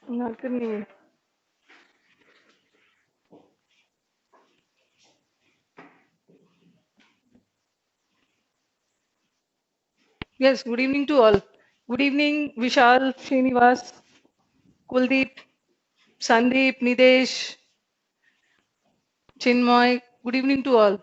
ना करनी है। Yes, good evening to all. Good evening, Vishal, Srinivas, Kuldeep, Sandeep, Nidesh, Chinmoy. Good evening to all.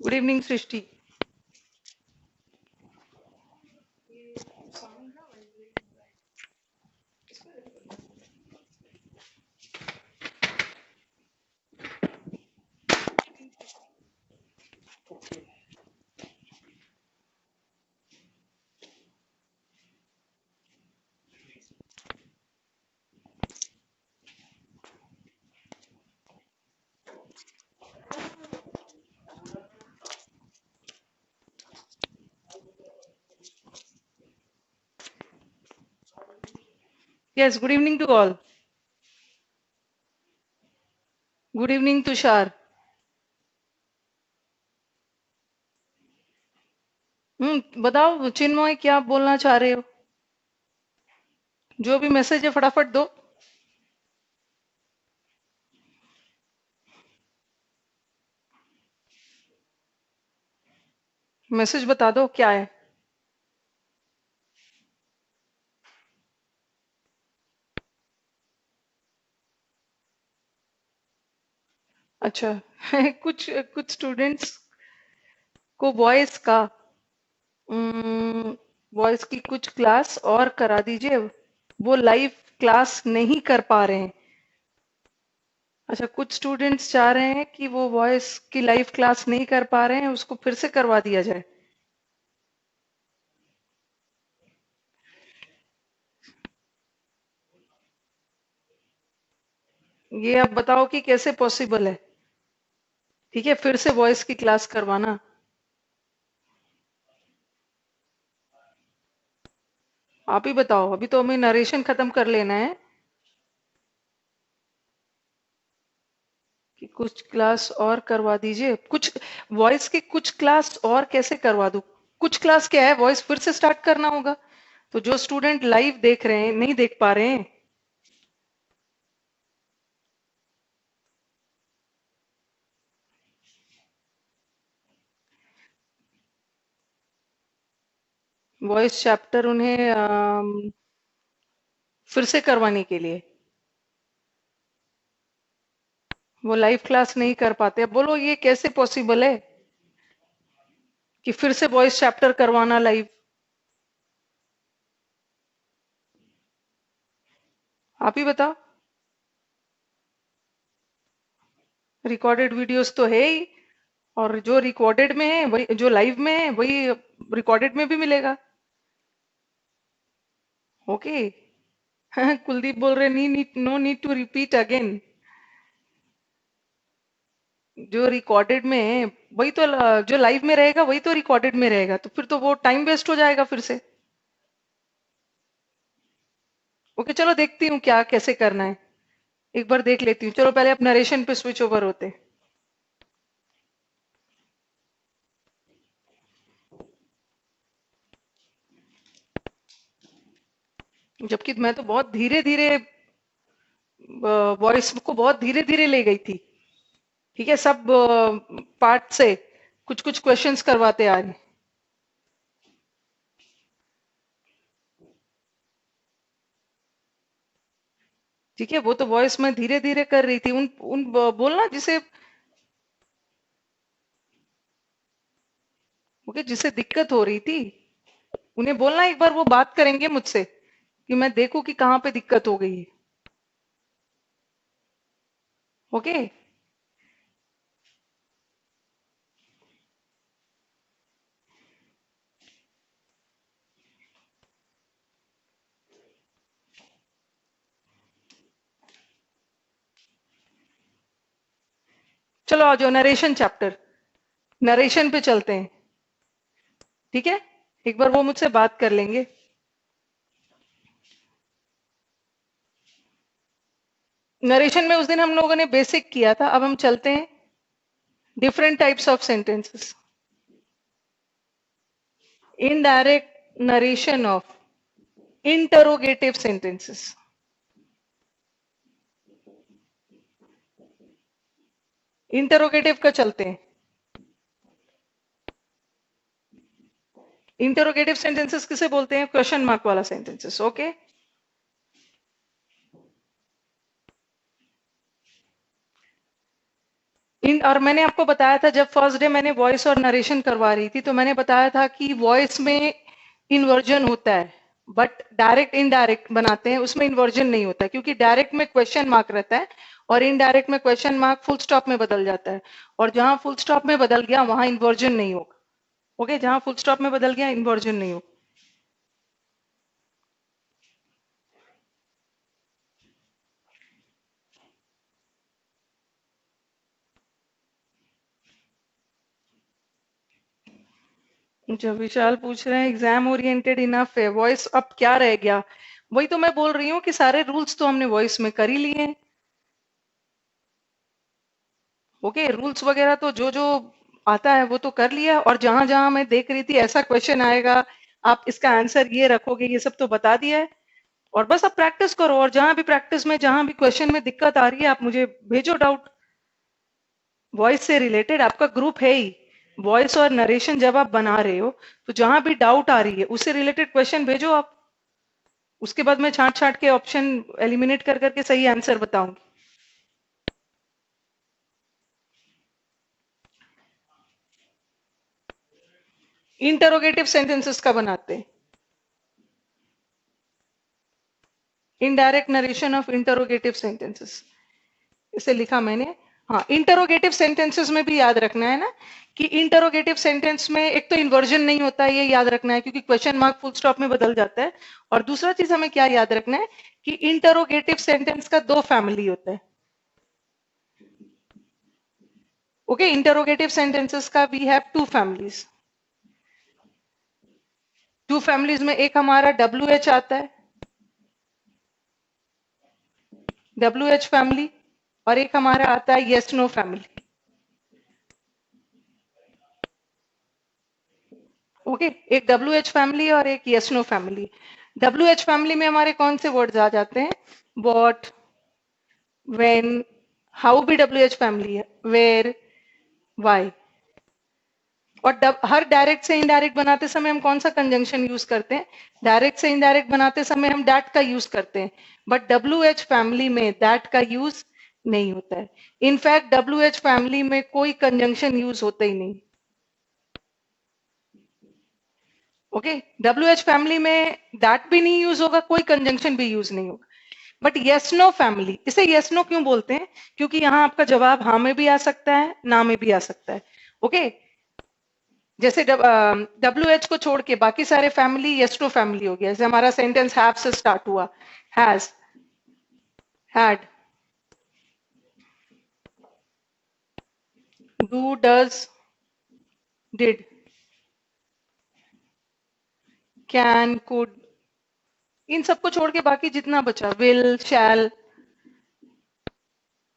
Good evening, Srishti. Yes, good evening to all. Good evening, Tushar. बताओ चिन्मय क्या बोलना चाह रहे हो? जो भी मैसेज है फटाफट दो। मैसेज बता दो क्या है। अच्छा कुछ कुछ स्टूडेंट्स को वॉइस की कुछ क्लास और करा दीजिए। वो लाइव क्लास नहीं कर पा रहे हैं। अच्छा, कुछ स्टूडेंट्स चाह रहे हैं कि वो वॉइस की लाइव क्लास नहीं कर पा रहे हैं, उसको फिर से करवा दिया जाए। ये आप बताओ कि कैसे पॉसिबल है। ठीक है, फिर से वॉइस की क्लास करवाना। आप ही बताओ, अभी तो हमें नरेशन खत्म कर लेना है कि कुछ क्लास और करवा दीजिए। कुछ वॉइस की कुछ क्लास और कैसे करवा दूं? कुछ क्लास क्या है, वॉइस फिर से स्टार्ट करना होगा। तो जो स्टूडेंट लाइव देख रहे हैं नहीं देख पा रहे हैं। वॉइस चैप्टर उन्हें फिर से करवाने के लिए वो लाइव क्लास नहीं कर पाते। अब बोलो ये कैसे पॉसिबल है कि फिर से वॉइस चैप्टर करवाना लाइव? आप ही बताओ। रिकॉर्डेड वीडियोस तो है ही, और जो रिकॉर्डेड में है वही, जो लाइव में है वही रिकॉर्डेड में भी मिलेगा। ओके कुलदीप बोल रहे no need to repeat again. जो रिकॉर्डेड में है वही तो जो लाइव में रहेगा वही तो रिकॉर्डेड में रहेगा, तो फिर तो वो टाइम वेस्ट हो जाएगा फिर से। ओके चलो देखती हूँ क्या कैसे करना है। एक बार देख लेती हूँ। चलो पहले आप नरेशन पे स्विच ओवर होते हैं। जबकि मैं तो बहुत धीरे धीरे वॉइस को बहुत धीरे धीरे ले गई थी। ठीक है, सब पार्ट से कुछ कुछ क्वेश्चंस करवाते आ रहे। ठीक है, वो तो वॉइस मैं धीरे धीरे कर रही थी। उन उन बोलना जिसे, ओके, जिसे दिक्कत हो रही थी उन्हें बोलना एक बार वो बात करेंगे मुझसे कि मैं देखूं कि कहाँ पे दिक्कत हो गई है। ओके चलो आ जाओ नरेशन चैप्टर। नरेशन पे चलते हैं। ठीक है, एक बार वो मुझसे बात कर लेंगे। नरेशन में उस दिन हम लोगों ने बेसिक किया था, अब हम चलते हैं different types of sentences. Indirect narration of interrogative sentences. Interrogative का चलते हैं. इंटरोगेटिव सेंटेंसेस किसे बोलते हैं? क्वेश्चन मार्क वाला सेंटेंसेस. ओके. और मैंने आपको बताया था जब फर्स्ट डे मैंने वॉइस और नरेशन करवा रही थी तो मैंने बताया था कि वॉइस में इन्वर्जन होता है, बट डायरेक्ट इनडायरेक्ट बनाते हैं उसमें इन्वर्जन नहीं होता है, क्योंकि डायरेक्ट में क्वेश्चन मार्क रहता है और इनडायरेक्ट में क्वेश्चन मार्क फुल स्टॉप में बदल जाता है. और जहां फुल स्टॉप में बदल गया वहां इन्वर्जन नहीं होगा. ओके, जहां फुल स्टॉप में बदल गया इन्वर्जन नहीं होगा. जब विशाल पूछ रहे हैं एग्जाम ओरिएंटेड इनफ है, वॉइस अब क्या रह गया? वही तो मैं बोल रही हूँ कि सारे रूल्स तो हमने वॉइस में कर ही लिए हैं. ओके, रूल्स वगैरह तो जो जो आता है वो तो कर लिया, और जहां जहां मैं देख रही थी ऐसा क्वेश्चन आएगा, आप इसका आंसर ये रखोगे, ये सब तो बता दिया है. और बस अब प्रैक्टिस करो, और जहां भी प्रैक्टिस में जहां भी क्वेश्चन में दिक्कत आ रही है आप मुझे भेजो डाउट. वॉइस से रिलेटेड आपका ग्रुप है ही. वॉइस और नरेशन जब आप बना रहे हो तो जहां भी डाउट आ रही है उससे रिलेटेड क्वेश्चन भेजो आप. उसके बाद मैं छांट छांट के ऑप्शन एलिमिनेट कर करके सही आंसर बताऊंगी. इंटरोगेटिव सेंटेंसेस का बनाते हैं. Indirect narration of interrogative sentences, इसे लिखा मैंने. हाँ, इंटरोगेटिव सेंटेंसेस में भी याद रखना है ना कि इंटरोगेटिव सेंटेंस में एक तो इन्वर्जन नहीं होता है, ये याद रखना है, क्योंकि क्वेश्चन मार्क फुल स्टॉप में बदल जाता है. और दूसरा चीज हमें क्या याद रखना है कि इंटरोगेटिव सेंटेंस का दो फैमिली होता है. ओके, इंटरोगेटिव सेंटेंसेस का we have two families. Two families में एक हमारा डब्ल्यू एच आता है, डब्ल्यू एच फैमिली, और एक हमारा आता है यस नो फैमिली. ओके, एक डब्ल्यू एच फैमिली और एक yes no family. W H family में हमारे कौन से वर्ड्स आ जाते हैं? वॉट, वेन, हाउ भी डब्ल्यू एच फैमिली है, वेयर, वाई. और हर डायरेक्ट से इनडायरेक्ट बनाते समय हम कौन सा कंजंक्शन यूज करते हैं? डायरेक्ट से इनडायरेक्ट बनाते समय हम दैट का यूज करते हैं, बट डब्ल्यू एच फैमिली में दैट का यूज नहीं होता है. इनफैक्ट डब्ल्यू एच फैमिली में कोई कंजंक्शन यूज होता ही नहीं. ओके, डब्ल्यू एच फैमिली में दैट भी नहीं यूज होगा, कोई कंजंक्शन भी यूज नहीं होगा. बट यस नो फैमिली, इसे यस नो क्यों बोलते हैं? क्योंकि यहाँ आपका जवाब हाँ में भी आ सकता है, ना में भी आ सकता है. ओके, जैसे डब्ल्यू एच को छोड़ के बाकी सारे फैमिली यस नो फैमिली हो गया. जैसे हमारा सेंटेंस हैव से स्टार्ट हुआ, has, had, do, does, did, can, could, इन सबको छोड़ के बाकी जितना बचा, विल, शैल.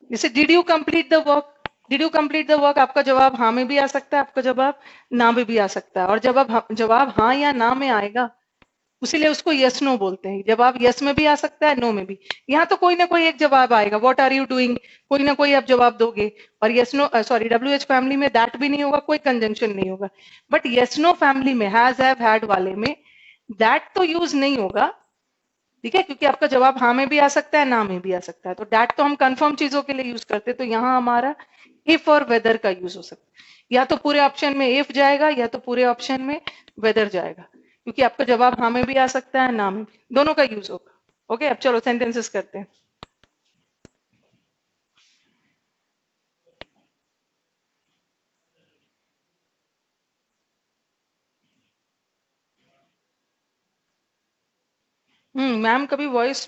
जैसे did you complete the work, did you complete the work, आपका जवाब हाँ में भी आ सकता है, आपका जवाब ना में भी आ सकता है. और जब अब जवाब हाँ या ना में आएगा, उसीलिए उसको यस नो बोलते हैं. जवाब यस में भी आ सकता है, नो में भी. यहाँ तो कोई ना कोई एक जवाब आएगा, व्हाट आर यू डूइंग, कोई ना कोई आप जवाब दोगे. और yes no, sorry, W H family में दैट भी नहीं होगा, कोई कंजंक्शन नहीं होगा. बट यस नो फैमिली में, हैज, हैव, हैड वाले में दैट तो यूज नहीं होगा. ठीक है, क्योंकि आपका जवाब हाँ में भी आ सकता है, ना में भी आ सकता है. तो डैट तो हम कंफर्म चीजों के लिए यूज करते हैं. तो यहाँ हमारा इफ और वेदर का यूज हो सकता है. या तो पूरे ऑप्शन में इफ जाएगा या तो पूरे ऑप्शन में वेदर जाएगा, क्योंकि आपका जवाब हाँ में भी आ सकता है, ना में भी, दोनों का यूज होगा. ओके, अब चलो सेंटेंसेस करते हैं. मैम कभी वॉइस,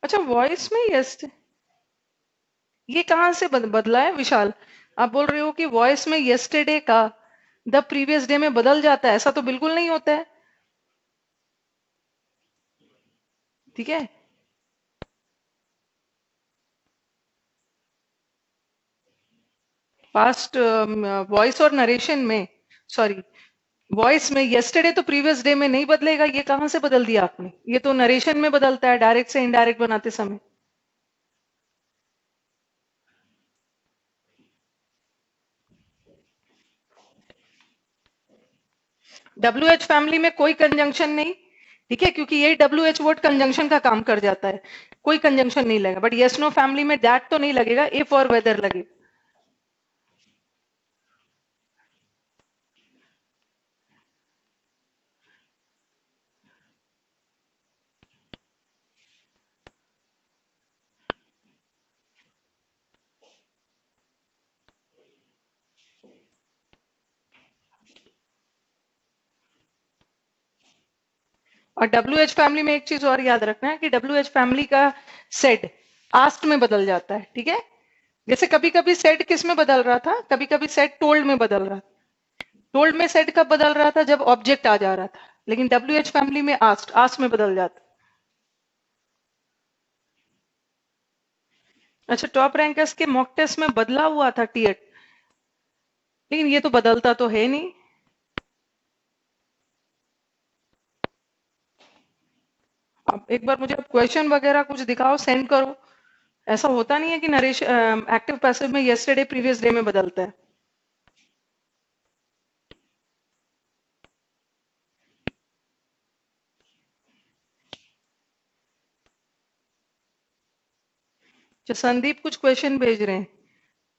अच्छा वॉइस में यस, ये कहाँ से बदला है विशाल? आप बोल रहे हो कि वॉइस में यस्टरडे का द प्रीवियस डे में बदल जाता है? ऐसा तो बिल्कुल नहीं होता है. ठीक है, पास्ट वॉइस और नरेशन में, सॉरी वॉइस में यस्टरडे तो प्रीवियस डे में नहीं बदलेगा, ये कहां से बदल दिया आपने? ये तो नरेशन में बदलता है डायरेक्ट से इनडायरेक्ट बनाते समय। डब्ल्यू एच फैमिली में कोई कंजंक्शन नहीं, ठीक है, क्योंकि ये डब्ल्यू एच वर्ड कंजंक्शन का काम कर जाता है, कोई कंजंक्शन नहीं लगेगा। बट यस नो फैमिली में दैट तो नहीं लगेगा, इफ और वेदर लगेगा। और डब्ल्यू एच फैमिली में एक चीज और याद रखना है कि डब्ल्यू एच फैमिली का सेड आस्ट में बदल जाता है, ठीक है। जैसे कभी कभी सेड किस में बदल रहा था, कभी कभी सेड टोल्ड में बदल रहा था। टोल्ड में सेड कब बदल रहा था? जब ऑब्जेक्ट आ जा रहा था। लेकिन डब्ल्यू एच फैमिली में आस्ट आस्ट में बदल जाता। अच्छा, टॉप रैंकर्स के मॉक टेस्ट में बदला हुआ था टीएट, लेकिन ये तो बदलता तो है नहीं। अब एक बार मुझे क्वेश्चन वगैरह कुछ दिखाओ, सेंड करो। ऐसा होता नहीं है कि नरेश एक्टिव पैसिव में यस्टरडे प्रीवियस डे में बदलता है। जो संदीप कुछ क्वेश्चन भेज रहे हैं,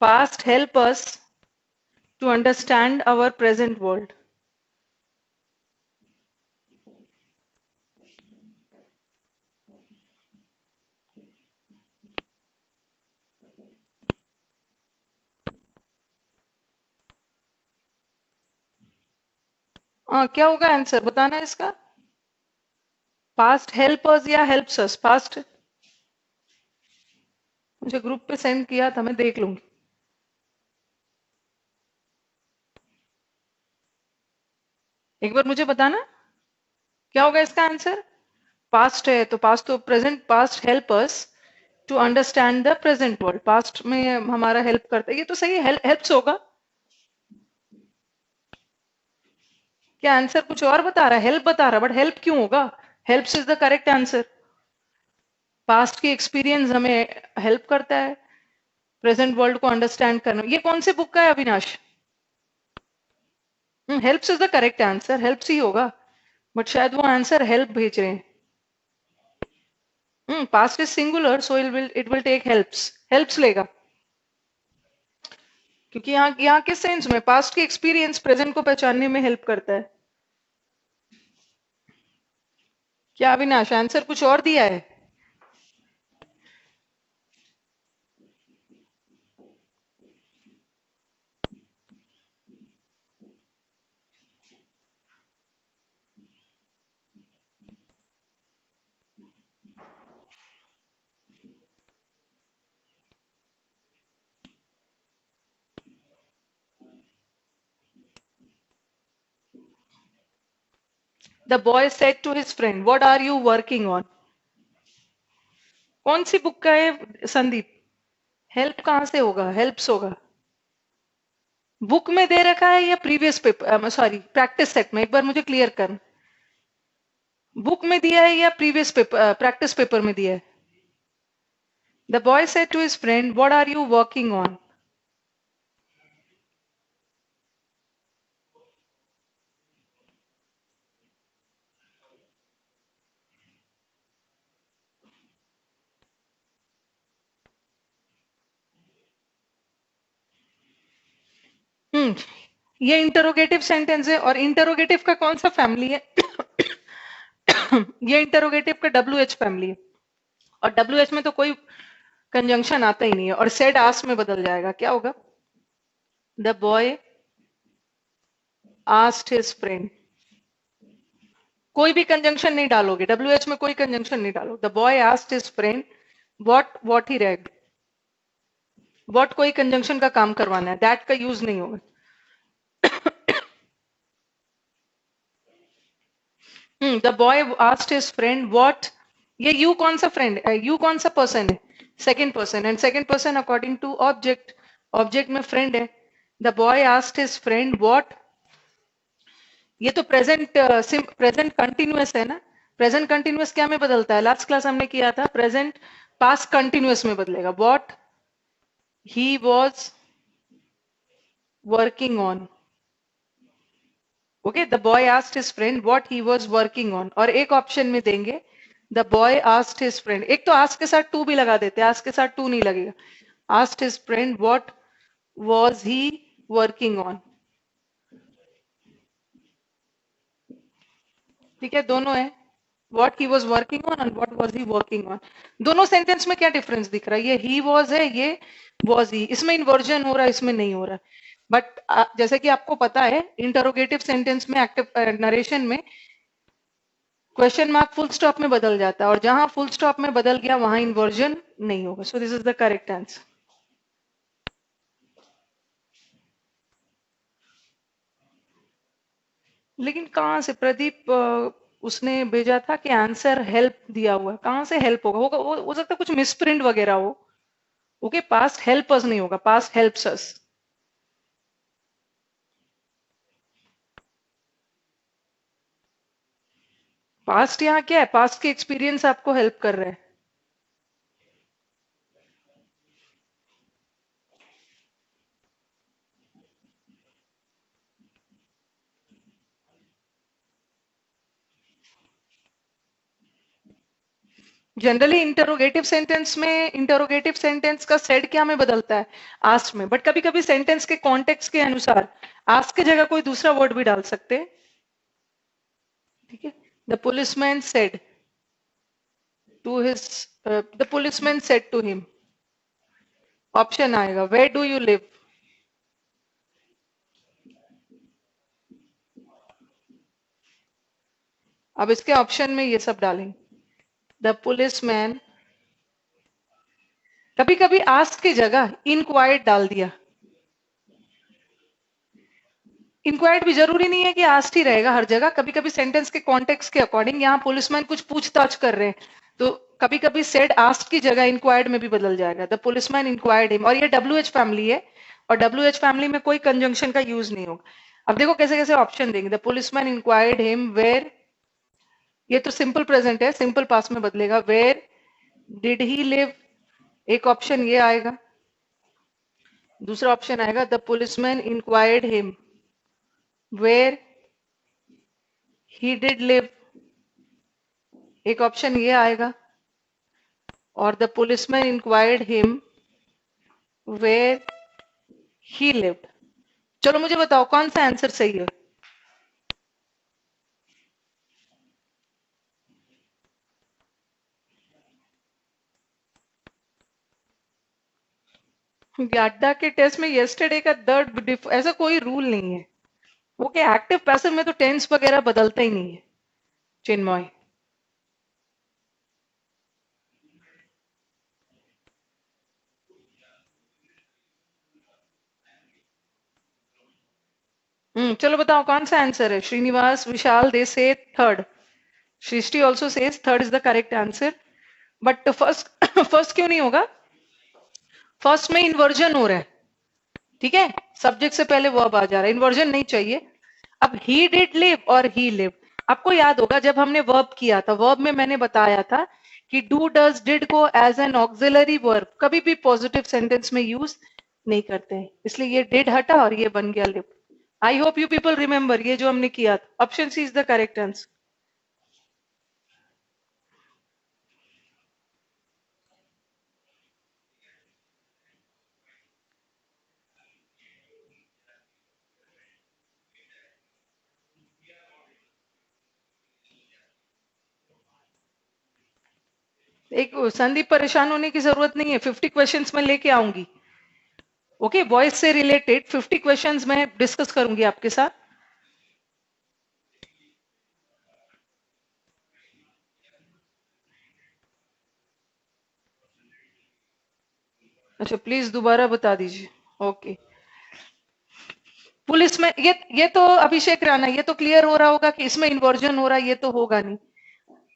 past help us to understand our present world. हाँ, क्या होगा आंसर बताना इसका? पास्ट हेल्प अस या हेल्प्स अस? पास्ट मुझे ग्रुप पे सेंड किया था, मैं देख लूंगी। एक बार मुझे बताना क्या होगा इसका आंसर। पास्ट है तो पास्ट तो present, past help us to understand the present world, past में हमारा हेल्प करता है, ये तो सही है, हेल्प्स होगा। क्या आंसर कुछ और बता रहा है? हेल्प बता रहा है, बट हेल्प क्यों होगा? Helps is the correct answer. Past की एक्सपीरियंस हमें हेल्प करता है प्रेजेंट वर्ल्ड को अंडरस्टैंड करना। ये कौन से बुक का है Avinash? Helps is the correct answer, helps ही होगा, बट शायद वो आंसर हेल्प भेज रहे हैं। Past is singular, so it will take helps, helps लेगा। क्योंकि यहाँ किस सेंस में पास्ट की एक्सपीरियंस प्रेजेंट को पहचानने में हेल्प करता है। क्या अविनाश आंसर कुछ और दिया है? The boy said to his friend, what are you working on? कौन सी बुक का है संदीप? हेल्प कहां से होगा? हेल्प्स होगा। बुक में दे रखा है या previous paper, sorry practice set में? एक बार मुझे क्लियर कर, बुक में दिया है या प्रीवियस पेपर प्रैक्टिस पेपर में दिया है? The boy said to his friend, what are you working on? Hmm, ये इंटरोगेटिव सेंटेंस है, और इंटरोगेटिव का कौन सा फैमिली है? ये इंटरोगेटिव का डब्ल्यू एच फैमिली है, और डब्ल्यू एच में तो कोई कंजंक्शन आता ही नहीं है, और सेड आस्क में बदल जाएगा। क्या होगा? The boy asked his friend. कोई भी कंजंक्शन नहीं डालोगे, डब्ल्यू एच में कोई कंजंक्शन नहीं डालो। The boy asked his friend what he read. What कोई कंजंक्शन का काम करवाना है, दैट का यूज नहीं होगा। The boy asked his friend what, ये यू कौन सा फ्रेंड है, यू कौन सा पर्सन है? Second person, and second person according to object, object में फ्रेंड है, the boy asked his friend what, ये तो प्रेजेंट कंटिन्यूअस है ना। प्रेजेंट कंटिन्यूअस क्या में बदलता है? लास्ट क्लास हमने किया था प्रेजेंट पास्ट कंटिन्यूअस में बदलेगा। What he was working on. Okay, the boy asked his friend what he was working on, और एक ऑप्शन में देंगे the boy asked his friend. एक तो आस्क के साथ टू भी लगा देते, आस्क के साथ टू नहीं लगेगा। Asked his friend what was he working on. ठीक है, दोनों है। What he was working on and what was he working on. दोनों सेंटेंस में क्या डिफरेंस दिख रहा है? ये ही वॉज है, ये वॉज ही। इसमें इन्वर्जन हो रहा है, इसमें नहीं हो रहा। बट जैसे कि आपको पता है इंटरोगेटिव सेंटेंस में, एक्टिव नरेशन में क्वेश्चन मार्क फुल स्टॉप में बदल जाता है, और जहां फुल स्टॉप में बदल गया वहां इन्वर्जन नहीं होगा। So this is the correct answer. लेकिन कहाँ से प्रदीप, उसने भेजा था कि आंसर हेल्प दिया हुआ है। कहाँ से हेल्प होगा? हो सकता है कुछ मिसप्रिंट वगैरह हो। ओके, पास्ट हेल्प अस नहीं होगा, पास्ट हेल्प्स अस। पास्ट यहाँ क्या है? पास्ट के एक्सपीरियंस आपको हेल्प कर रहे हैं। जनरली इंटरोगेटिव सेंटेंस का सेड क्या में बदलता है? आस्ट में। बट कभी कभी सेंटेंस के कॉन्टेक्स्ट के अनुसार आस्ट की जगह कोई दूसरा वर्ड भी डाल सकते हैं। ठीक है, the policeman said to his, the policeman said to him. Option आएगा वेयर डू यू लिव। अब इसके ऑप्शन में ये सब डालेंगे। द पुलिसमैन, कभी कभी आस्क की जगह इंक्वायर्ड डाल दिया। इंक्वायर्ड भी जरूरी नहीं है कि आस्ट ही रहेगा हर जगह। कभी कभी सेंटेंस के कॉन्टेक्स्ट के अकॉर्डिंग, यहाँ पुलिसमैन कुछ पूछताछ कर रहे हैं, तो कभी कभी सेड आस्ट की जगह इंक्वायर्ड में भी बदल जाएगा। द पुलिसमैन इंक्वायर्ड हिम, और ये डब्ल्यू एच फैमिली है, और डब्ल्यू एच फैमिली में कोई कंजंक्शन का यूज नहीं होगा। अब देखो कैसे कैसे ऑप्शन देंगे। The policeman inquired him where, ये तो सिंपल प्रेजेंट है, सिंपल पास्ट में बदलेगा। वेयर डिड ही लिव, एक ऑप्शन ये आएगा। दूसरा ऑप्शन आएगा the policeman inquired him where he did live, एक ऑप्शन ये आएगा। और the policeman inquired him where he lived. चलो मुझे बताओ कौन सा आंसर सही है? ग्याड्डा के टेस्ट में यस्टरडे का दर्द, ऐसा कोई रूल नहीं है। ओके, एक्टिव पैसिव में तो टेंस वगैरह बदलता ही नहीं है चिन्मय। चलो बताओ कौन सा आंसर है? श्रीनिवास, विशाल, दे से third. Srishti also says third is the correct answer. But first first क्यों नहीं होगा? फर्स्ट में इन्वर्जन हो रहा है। ठीक है, सब्जेक्ट से पहले वर्ब आ जा रहा है, इन्वर्जन नहीं चाहिए। अब ही डिड लिव और ही लिव, आपको याद होगा जब हमने वर्ब किया था, वर्ब में मैंने बताया था कि डू डज डिड को एज एन ऑक्सिलरी वर्ब कभी भी पॉजिटिव सेंटेंस में यूज नहीं करते हैं, इसलिए ये डिड हटा और ये बन गया live. I hope you people remember ये जो हमने किया था। Option C is the correct answer. एक संदीप, परेशान होने की जरूरत नहीं है, 50 क्वेश्चंस में लेके आऊंगी। ओके, वॉइस से रिलेटेड 50 क्वेश्चंस मैं डिस्कस करूंगी आपके साथ। अच्छा, प्लीज दोबारा बता दीजिए। ओके, पुलिस में ये तो अभिषेक राणा, ये तो क्लियर हो रहा होगा कि इसमें इन्वर्जन हो रहा है, ये तो होगा नहीं।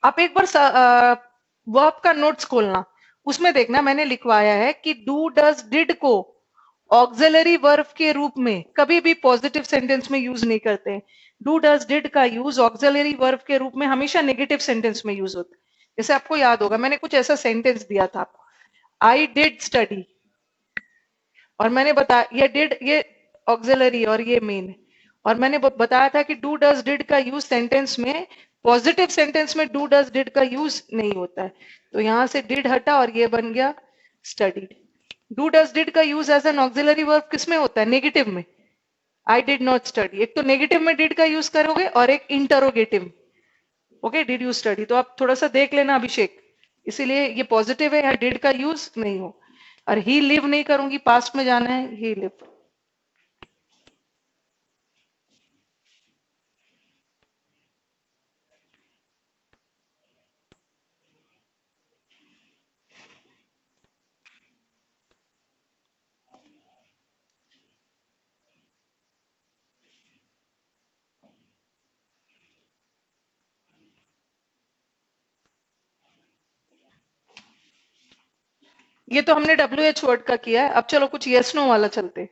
आप एक बार वर्ब का नोट्स खोलना, उसमें देखना मैंने लिखवाया है कि डू डज डिड को ऑक्सिलरी वर्ब के रूप में कभी भी पॉजिटिव सेंटेंस में यूज नहीं करते हैं। डू डज डिड का यूज ऑक्सिलरी वर्ब के रूप में हमेशा नेगेटिव सेंटेंस में यूज होता है। जैसे आपको याद होगा, मैंने कुछ ऐसा सेंटेंस दिया था आपको, आई डिड स्टडी, और मैंने बताया ये डिड, ये ऑक्सिलरी और ये मेन, और मैंने बताया था कि डू डज डिड का यूज सेंटेंस में, पॉजिटिव सेंटेंस में डू डज डिड का यूज नहीं होता है। तो यहां से डिड हटा और ये बन गया स्टडीड। डू डज डिड का use as an auxiliary verb किस में होता है? नेगेटिव में। आई डिड नॉट स्टडी, एक तो नेगेटिव में डिड का यूज करोगे और एक interrogative, okay, did you study. तो आप थोड़ा सा देख लेना अभिषेक, इसीलिए ये पॉजिटिव है, या डिड का यूज नहीं हो। और ही लिव नहीं करूंगी, पास्ट में जाना है, ही लिव। ये तो हमने डब्ल्यू एच वर्ड का किया है, अब चलो कुछ यस नो वाला चलते।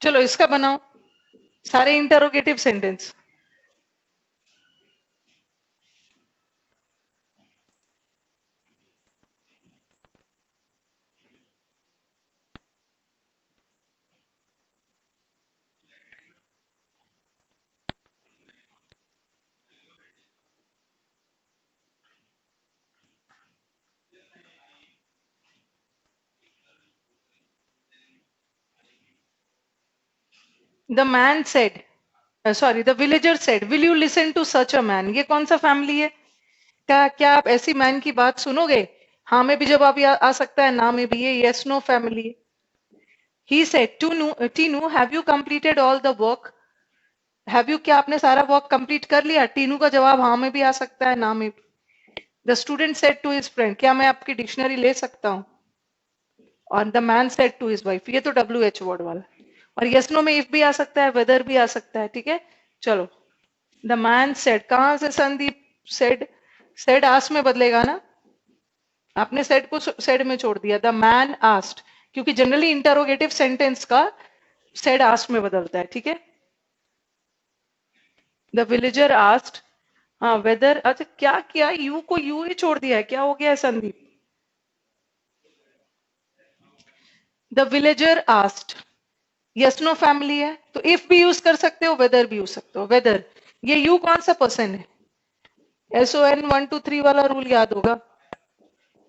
चलो इसका बनाओ, सारे interrogative sentence. The man said, sorry, the villager said, will you listen to such a man. ये कौन सा फैमिली है? क्या आप ऐसी मैन की बात सुनोगे? हाँ में भी जवाब आ सकता है, ना में भी। ये यस नो फैमिली है। He said to Tinu, have you completed all the work? Have you, क्या आपने सारा वर्क कंप्लीट कर लिया? टीनू का जवाब हाँ में भी आ सकता है, ना में भी। The student said to his friend, क्या मैं आपकी डिक्शनरी ले सकता हूँ? और the man said to his wife, ये तो डब्ल्यू एच वर्ड वाला। और यस नो में इफ भी आ सकता है, वेदर भी आ सकता है, ठीक है। चलो, द मैन सेड, कहां से संदीप सेड? सेड आस में बदलेगा ना, आपने सेड को सेड में छोड़ दिया। द मैन आस्ट, क्योंकि जनरली इंटरोगेटिव सेंटेंस का सेड आस्ट में बदलता है, ठीक है। द विलेजर आस्ट, हाँ वेदर, अच्छा क्या किया, यू को यू ही छोड़ दिया है, क्या हो गया है Sandeep? The villager asked, yes no family है, तो इफ भी यूज कर सकते हो, वेदर भी यूज सकते हो। वेदर, ये यू कौन सा पर्सन है? SON 1 2 3 वाला रूल याद होगा।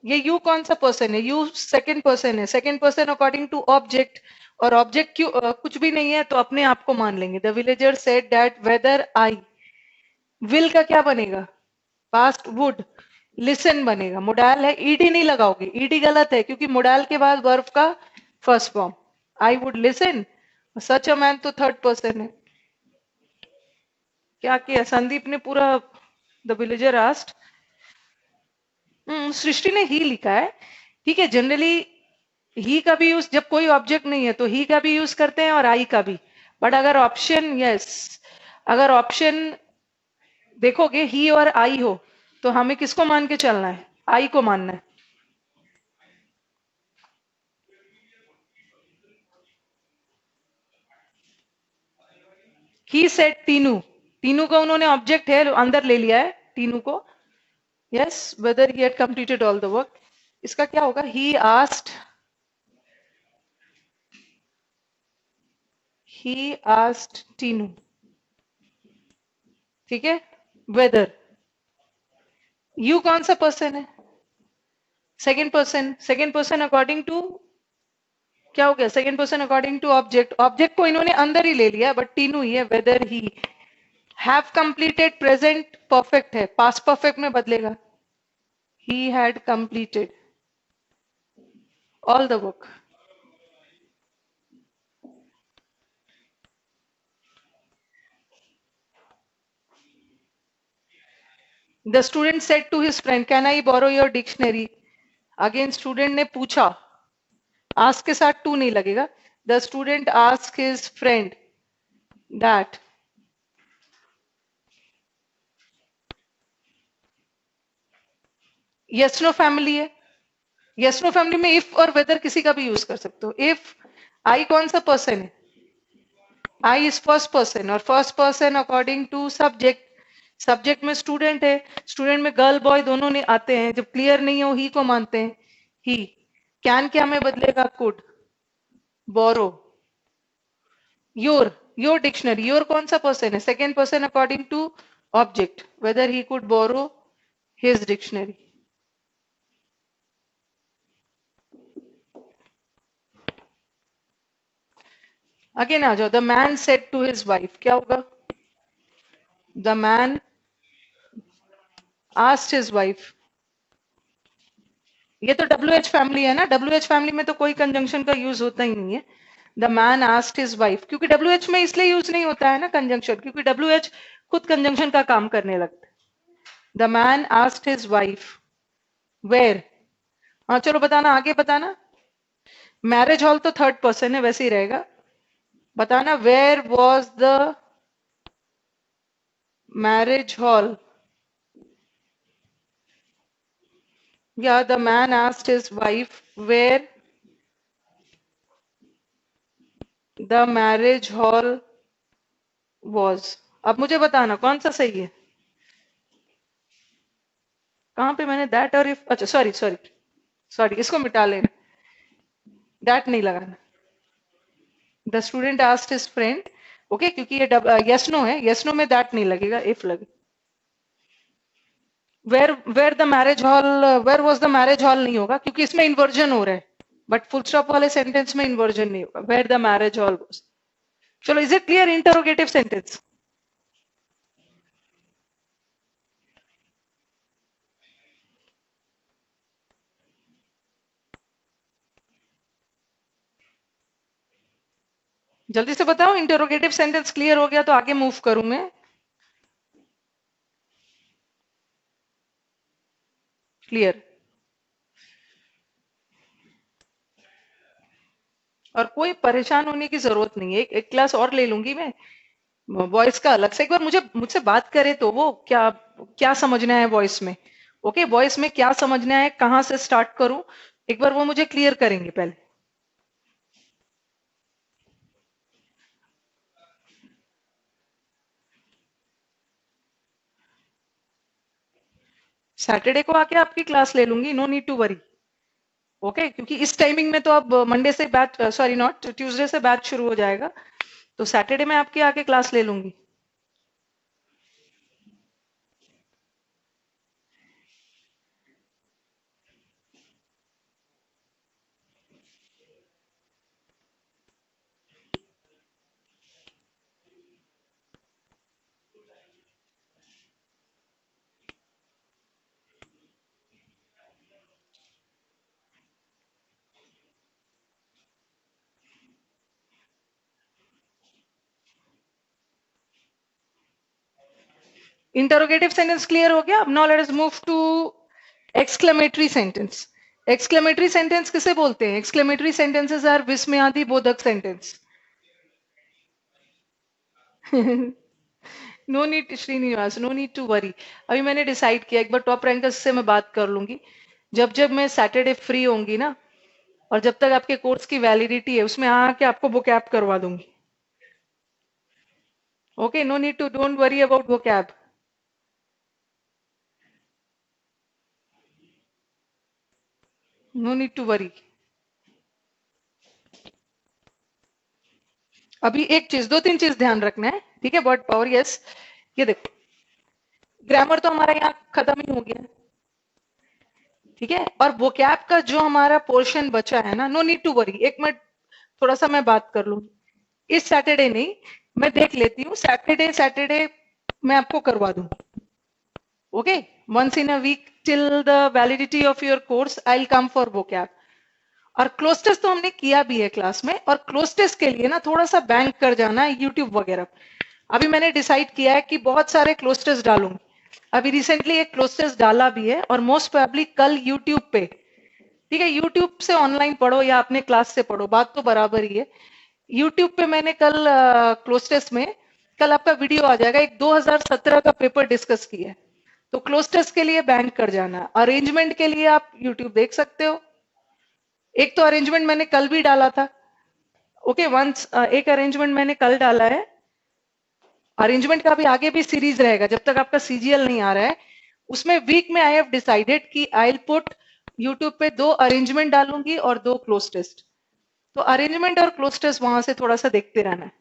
ये यू कौन सा पर्सन है? यू सेकंड पर्सन है। Second person according to object, और ऑब्जेक्ट क्यों कुछ भी नहीं है तो अपने आप को मान लेंगे। The villager said that whether I, will का क्या बनेगा? Past would. लिसन बनेगा, मोडाल है, ईडी नहीं लगाओगे, ईडी गलत है क्योंकि मोडाल के बाद वर्ब का first form. I would listen, such a man तो थर्ड पर्सन है। क्या किया संदीप ने पूरा? द विलेजर आस्ट, सृष्टि ने ही लिखा है, ठीक है। जनरली ही का भी यूज, जब कोई ऑब्जेक्ट नहीं है तो ही का भी यूज करते हैं और आई का भी। बट अगर ऑप्शन, यस, अगर ऑप्शन देखोगे ही और आई हो तो हमें किसको मान के चलना है? आई को मानना है। ही सेड टीनू, टीनू को उन्होंने ऑब्जेक्ट है अंदर ले लिया है टीनू को। Yes, weather he had completed all the work. इसका क्या होगा? ही आस्क्ड टीनू, ठीक है। वेदर, यू कौन सा पर्सन है? Second person. Second person according to क्या हो गया? Second person according to object. Object को इन्होंने अंदर ही ले लिया बट टीनू ही है। Whether he have completed, present perfect है, पास्ट परफेक्ट में बदलेगा। He had completed all the work. The student said to his friend, can I borrow your dictionary? Again student ने पूछा, आस्क के साथ टू नहीं लगेगा। The student ask his friend that, yes no family है। Yes no family में if और whether किसी का भी यूज कर सकते हो। इफ आई कौन सा पर्सन है? आई इज फर्स्ट पर्सन, और first person according to subject. Subject में स्टूडेंट है, स्टूडेंट में गर्ल बॉय दोनों ने आते हैं। जब क्लियर नहीं हो ही को मानते हैं। ही, कैन क्या में बदलेगा? Could. Borrow your dictionary, your कौन सा पर्सन है? Second person according to object, whether he could borrow his dictionary. Again आ जाओ। The man said to his wife, क्या होगा? The man asked his wife. ये तो WH फैमिली है ना, WH फैमिली में तो कोई कंजंक्शन का यूज होता ही नहीं है। The man asked his wife, क्योंकि WH में इसलिए यूज नहीं होता है ना कंजंक्शन, क्योंकि WH खुद कंजंक्शन का काम करने लगता है। The man asked his wife where, हाँ चलो बताना, आगे बताना। मैरिज हॉल तो थर्ड पर्सन है, वैसे ही रहेगा। बताना, where was the marriage hall? या the man asked his wife where the marriage hall was. अब मुझे बताना कौन सा सही है। कहां पे मैंने दैट और इफ, अच्छा सॉरी सॉरी सॉरी, इसको मिटा लेना, दैट नहीं लगाना। The student asked his friend, okay, क्योंकि ये यस नो है, यस नो में दैट नहीं लगेगा, इफ लगे। Where the marriage hall, where was the marriage hall नहीं होगा क्योंकि इसमें इन्वर्जन हो रहा है, बट फुल स्टॉप वाले सेंटेंस में इन्वर्जन नहीं होगा। Where the marriage hall was. चलो, is it clear? Interrogative sentence. जल्दी से बताओ, इंटरोगेटिव सेंटेंस क्लियर हो गया तो आगे मूव करूं मैं। क्लियर। और कोई परेशान होने की जरूरत नहीं है, एक क्लास और ले लूंगी मैं वॉइस का अलग से। एक बार मुझसे बात करे तो वो क्या क्या समझना है वॉइस में। ओके, वॉइस में क्या समझना है, कहां से स्टार्ट करूं, एक बार वो मुझे क्लियर करेंगे पहले। सैटरडे को आके आपकी क्लास ले लूंगी, no need to worry. Okay, क्योंकि इस टाइमिंग में तो अब मंडे से बैच, सॉरी नॉट ट्यूसडे से बैच शुरू हो जाएगा, तो सैटरडे में आपके आके क्लास ले लूंगी। इंटरोगेटिव सेंटेंस क्लियर हो गया. अब now let us move to exclamatory sentence. Exclamatory sentence किसे बोलते हैं? एक्सक्लेमेटरी सेंटेंसेस आर विस्मयादि बोधक sentence. No need Srinivas, no need to worry. अभी मैंने डिसाइड किया, एक बार टॉप रैंकर्स से मैं बात कर लूंगी. जब जब मैं सैटरडे फ्री होंगी ना, और जब तक आपके कोर्स की वैलिडिटी है, उसमें आके आपको vocab करवा दूंगी. Okay, no need to, don't worry about vocab. No need to worry. अभी एक चीज, दो तीन चीज ध्यान रखना है, ठीक है? Word power, yes. ये देखो, ग्रामर तो हमारा यहाँ खत्म ही हो गया है, ठीक है? और vocab का जो हमारा पोर्शन बचा है ना, नो नीड टू वरी. एक मिनट, थोड़ा सा मैं बात कर लूं. इस सैटरडे नहीं, मैं देख लेती हूँ, सैटरडे सैटरडे मैं आपको करवा दूं. Okay, once in a week till the validity of your course I'll come for vocab. और क्लोज टेस्ट तो हमने किया भी है क्लास में, और क्लोज टेस्ट के लिए ना थोड़ा सा बैंक कर जाना है यूट्यूब वगैरह. अभी मैंने डिसाइड किया है कि बहुत सारे क्लोज टेस्ट डालूंगी. अभी रिसेंटली एक क्लोज टेस्ट डाला भी है, और मोस्ट प्रोबेबली कल यूट्यूब पे, ठीक है? यूट्यूब से ऑनलाइन पढ़ो या अपने क्लास से पढ़ो, बात तो बराबर ही है. यूट्यूब पे मैंने कल क्लोज टेस्ट में, कल आपका वीडियो आ जाएगा, एक 2017 का पेपर डिस्कस किया है. तो क्लोज टेस्ट के लिए बैंक कर जाना. अरेंजमेंट के लिए आप यूट्यूब देख सकते हो. एक तो अरेंजमेंट मैंने कल भी डाला था. ओके, वंस एक अरेंजमेंट मैंने कल डाला है. अरेंजमेंट का भी आगे भी सीरीज रहेगा जब तक आपका सीजीएल नहीं आ रहा है. उसमें वीक में आई हैव डिसाइडेड कि आई विल पुट यूट्यूब पे 2 अरेंजमेंट डालूंगी और 2 क्लोज टेस्ट. तो अरेंजमेंट और क्लोज टेस्ट वहां से थोड़ा सा देखते रहना है.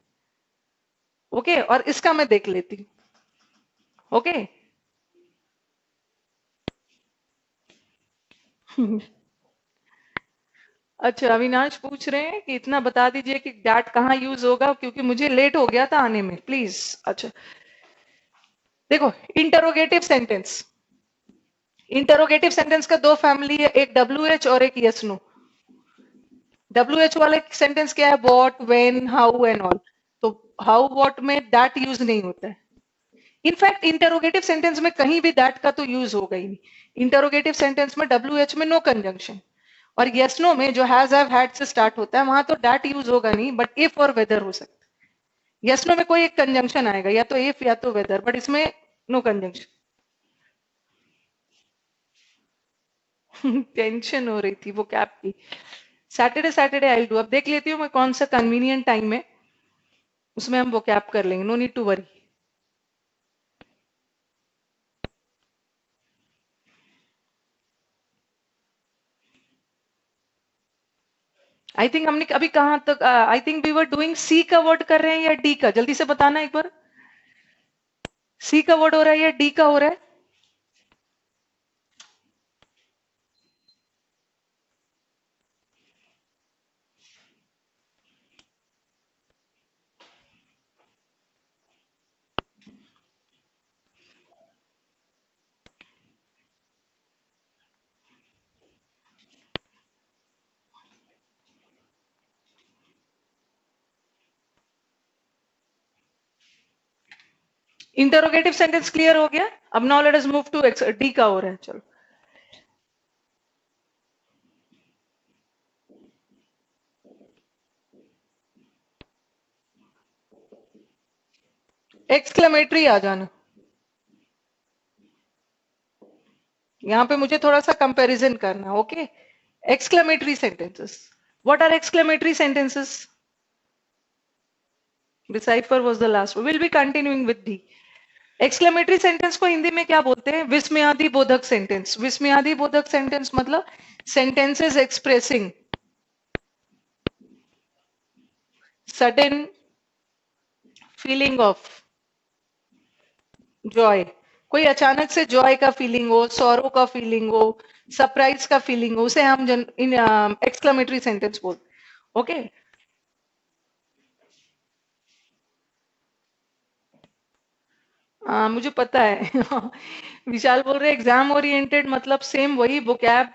ओके, और इसका मैं देख लेती हूँ. ओके. अच्छा, अविनाश पूछ रहे हैं कि इतना बता दीजिए कि डैट कहाँ यूज होगा, क्योंकि मुझे लेट हो गया था आने में, प्लीज. अच्छा, देखो, इंटरोगेटिव सेंटेंस. इंटरोगेटिव सेंटेंस का 2 फैमिली है, एक डब्ल्यू एच और एक यस नो. डब्ल्यू एच वाले सेंटेंस क्या है? What, when, how and all. तो हाउ व्हाट में दैट यूज नहीं होता है. इनफैक्ट इंटरोगेटिव सेंटेंस में कहीं भी दैट का तो यूज होगा ही नहीं. इंटरोगेटिव सेंटेंस में डब्ल्यू एच में नो कंजंक्शन. और यस नो में जो हैज हैव हैड से स्टार्ट होता है, वहां तो दैट यूज होगा नहीं, बट इफ और वेदर हो सकता है. यस नो में कोई एक कंजंक्शन आएगा, या तो इफ या तो वेदर, बट इसमें नो कंजंक्शन. टेंशन हो रही थी वो कैब की. Saturday Saturday I do. अब देख लेती हूँ मैं कौन सा कन्वीनियंट टाइम है, उसमें हम वो कैब कर लेंगे. No need to worry. I think हमने अभी कहां तक, I think we were doing C का वर्ड कर रहे हैं या डी का? जल्दी से बताना एक बार. सी का वर्ड हो रहा है या डी का हो रहा है? इंटरोगेटिव सेंटेंस क्लियर हो गया. अब now let us move to D का हो रहा है. चलो, एक्सक्लेमेटरी आ जाना. यहां पे मुझे थोड़ा सा कंपैरिजन करना. Okay, exclamatory sentences. What are exclamatory sentences? Decipher was the last. We will be continuing with D. Exclamatory sentence को हिंदी में क्या बोलते हैं? विस्मयादि बोधक सेंटेंस. विस्मयादि बोधक सेंटेंस मतलब sentences expressing sudden feeling of Joy. कोई अचानक से जॉय का फीलिंग हो, सॉरो का फीलिंग हो, सरप्राइज का फीलिंग हो, उसे हम इन एक्सक्लेमेटरी सेंटेंस बोलते. ओके. मुझे पता है. विशाल बोल रहे एग्जाम ओरिएंटेड मतलब सेम वही vocab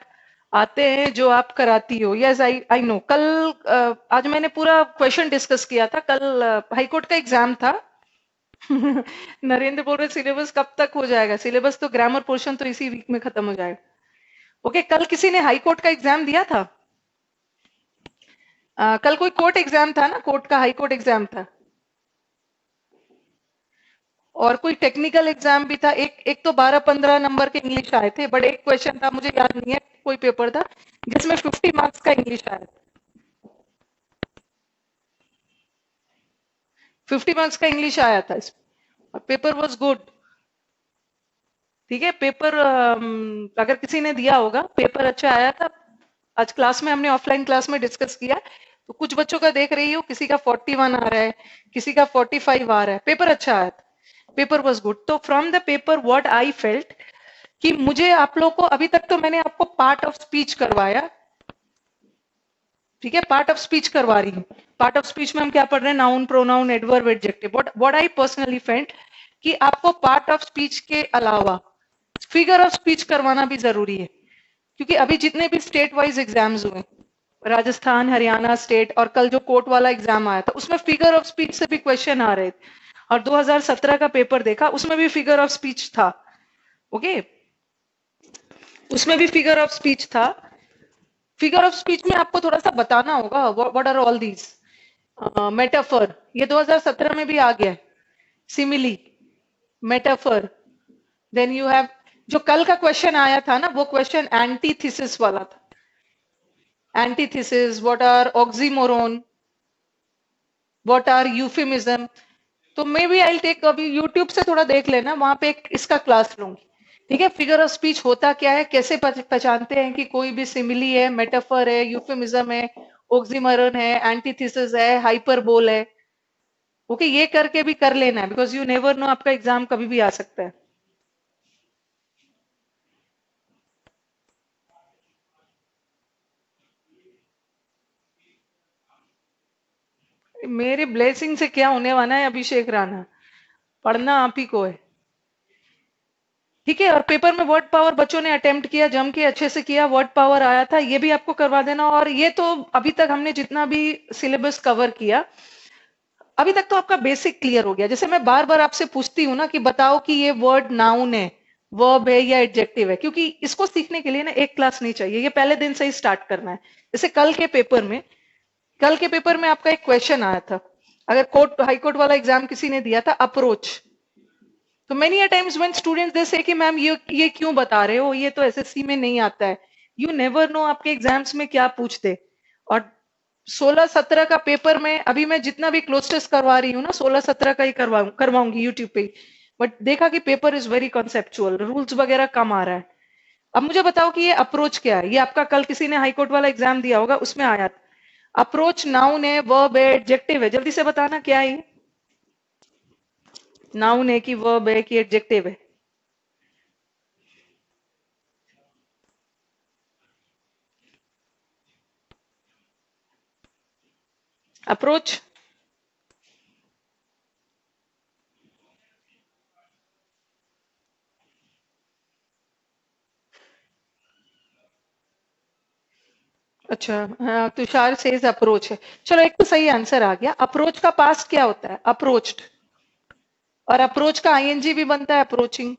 आते हैं जो आप कराती हो. Yes, I I know. कल आज मैंने पूरा क्वेश्चन डिस्कस किया था. कल हाईकोर्ट का एग्जाम था, नरेंद्र बोल रहे सिलेबस कब तक हो जाएगा? सिलेबस तो ग्रामर पोर्शन तो इसी वीक में खत्म हो जाएगा। ओके, कल किसी ने हाई कोर्ट का एग्जाम दिया था? कल कोई कोर्ट एग्जाम था ना, कोर्ट का, हाई कोर्ट एग्जाम था। और कोई टेक्निकल एग्जाम भी था। एक एक तो 12-15 नंबर के इंग्लिश आए थे, बट एक क्वेश्चन था, मुझे याद नहीं है कोई पेपर था जिसमें 50 मार्क्स का इंग्लिश आया था। 50 मार्क्स का इंग्लिश आया था इसमें, पेपर वॉज गुड। ठीक है, पेपर अगर किसी ने दिया होगा, पेपर अच्छा आया था। आज क्लास में हमने ऑफलाइन क्लास में डिस्कस किया, तो कुछ बच्चों का देख रही हूँ, किसी का 41 आ रहा है, किसी का 45 आ रहा है। पेपर अच्छा आया था, पेपर वॉज गुड। तो from the paper what I felt कि मुझे आप लोग को, अभी तक तो मैंने आपको पार्ट ऑफ स्पीच करवाया, ठीक है, पार्ट ऑफ स्पीच करवा रही हूँ। पार्ट ऑफ स्पीच में हम क्या पढ़ रहे हैं? Noun, pronoun, adverb, adjective. What I personally felt कि आपको पार्ट ऑफ स्पीच के अलावा फिगर ऑफ स्पीच करवाना भी जरूरी है, क्योंकि अभी जितने भी स्टेट वाइज एग्जाम्स हुए, राजस्थान, हरियाणा स्टेट, और कल जो कोर्ट वाला एग्जाम आया था, उसमें फिगर ऑफ स्पीच से भी क्वेश्चन आ रहे थे। और 2017 का पेपर देखा, उसमें भी फिगर ऑफ स्पीच था। ओके, उसमें भी फिगर ऑफ स्पीच था। फिगर ऑफ स्पीच में आपको थोड़ा सा बताना होगा what are all these. Metaphor, ये 2017 में भी आ गया है। Simile, metaphor, then you have, जो कल का क्वेश्चन आया था ना, वो क्वेश्चन एंटीथेसिस वाला था। Antithesis, what are oxymoron, what are euphemism. तो मे बी आई टेक, अभी यूट्यूब से थोड़ा देख लेना, वहां पे एक इसका क्लास लूंगी। ठीक है, फिगर ऑफ स्पीच होता क्या है, कैसे पहचानते हैं कि कोई भी सिमिली है, मेटाफर है, यूफिमिज्म है, ऑक्सीमोरन है, एंटीथेसिस है, हाइपरबोल है। ओके, ये करके भी कर लेना है, बिकॉज यू नेवर नो, आपका एग्जाम कभी भी आ सकता है। मेरे ब्लेसिंग से क्या होने वाला है अभिषेक राणा? पढ़ना आप ही को है। ठीक है, और पेपर में वर्ड पावर बच्चों ने अटेम्प्ट किया, जम के अच्छे से किया, वर्ड पावर आया था, ये भी आपको करवा देना। और ये तो अभी तक हमने जितना भी सिलेबस कवर किया, अभी तक तो आपका बेसिक क्लियर हो गया। जैसे मैं बार बार आपसे पूछती हूँ ना कि बताओ कि ये वर्ड नाउन है, वर्ब है, या एडजेक्टिव है, क्योंकि इसको सीखने के लिए ना एक क्लास नहीं चाहिए, ये पहले दिन से ही स्टार्ट करना है। जैसे कल के पेपर में आपका एक क्वेश्चन आया था, अगर कोर्ट, हाई कोर्ट वाला एग्जाम किसी ने दिया था, अप्रोच। तो many a times when students they से कि मैम ये क्यों बता रहे हो, ये तो एसएससी में नहीं आता है। यू नेवर नो आपके एग्जाम्स में क्या पूछते। और 16-17 का पेपर में, अभी मैं जितना भी क्लोज टेस्ट करवा रही हूँ ना, 16-17 का ही करवाऊंगी यूट्यूब पे। बट देखा कि paper is very conceptual, rules वगैरह कम आ रहा है। अब मुझे बताओ कि ये अप्रोच क्या है? ये आपका कल किसी ने हाईकोर्ट वाला एग्जाम दिया होगा, उसमें आया था। अप्रोच नाउन है, वर्ब है, एडजेक्टिव है? जल्दी से बताना क्या है ये। नाउन है कि वर्ब है कि एडजेक्टिव है? अप्रोच। अच्छा, हाँ, तुषार सेज अप्रोच है। चलो, एक तो सही आंसर आ गया। अप्रोच का पास्ट क्या होता है? अप्रोच्ड। और अप्रोच का आईएनजी भी बनता है, अप्रोचिंग।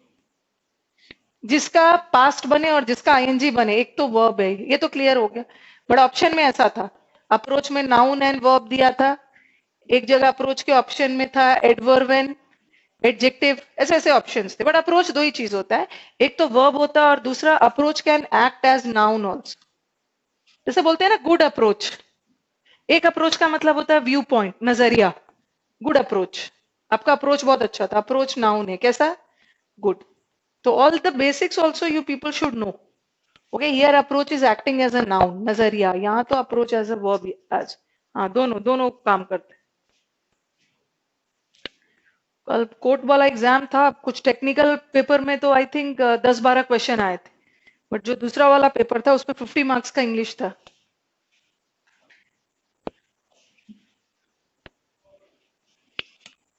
जिसका पास्ट बने और जिसका आईएनजी बने, एक तो वर्ब है, ये तो क्लियर हो गया। बट ऑप्शन में ऐसा था, अप्रोच में नाउन एंड वर्ब दिया था, एक जगह अप्रोच के ऑप्शन में था एडवर्ब एंड एडजेक्टिव, ऐसे ऐसे ऑप्शंस थे। बट अप्रोच दो ही चीज होता है, एक तो वर्ब होता है, और दूसरा approach can act as noun also. जैसे बोलते हैं ना, गुड अप्रोच। एक अप्रोच का मतलब होता है व्यू पॉइंट, नजरिया। गुड अप्रोच, आपका अप्रोच बहुत अच्छा था, अप्रोच नाउन है, कैसा? गुड। तो all the basics also you people should know. Okay, here approach is acting as a noun, नजरिया। यहाँ तो approach as a verb, as, हाँ, दोनों दोनों काम करते हैं। कल कोर्ट वाला एग्जाम था, कुछ टेक्निकल पेपर में तो आई थिंक 10-12 क्वेश्चन आए थे। बट जो दूसरा वाला पेपर था, उसमें 50 मार्क्स का इंग्लिश था।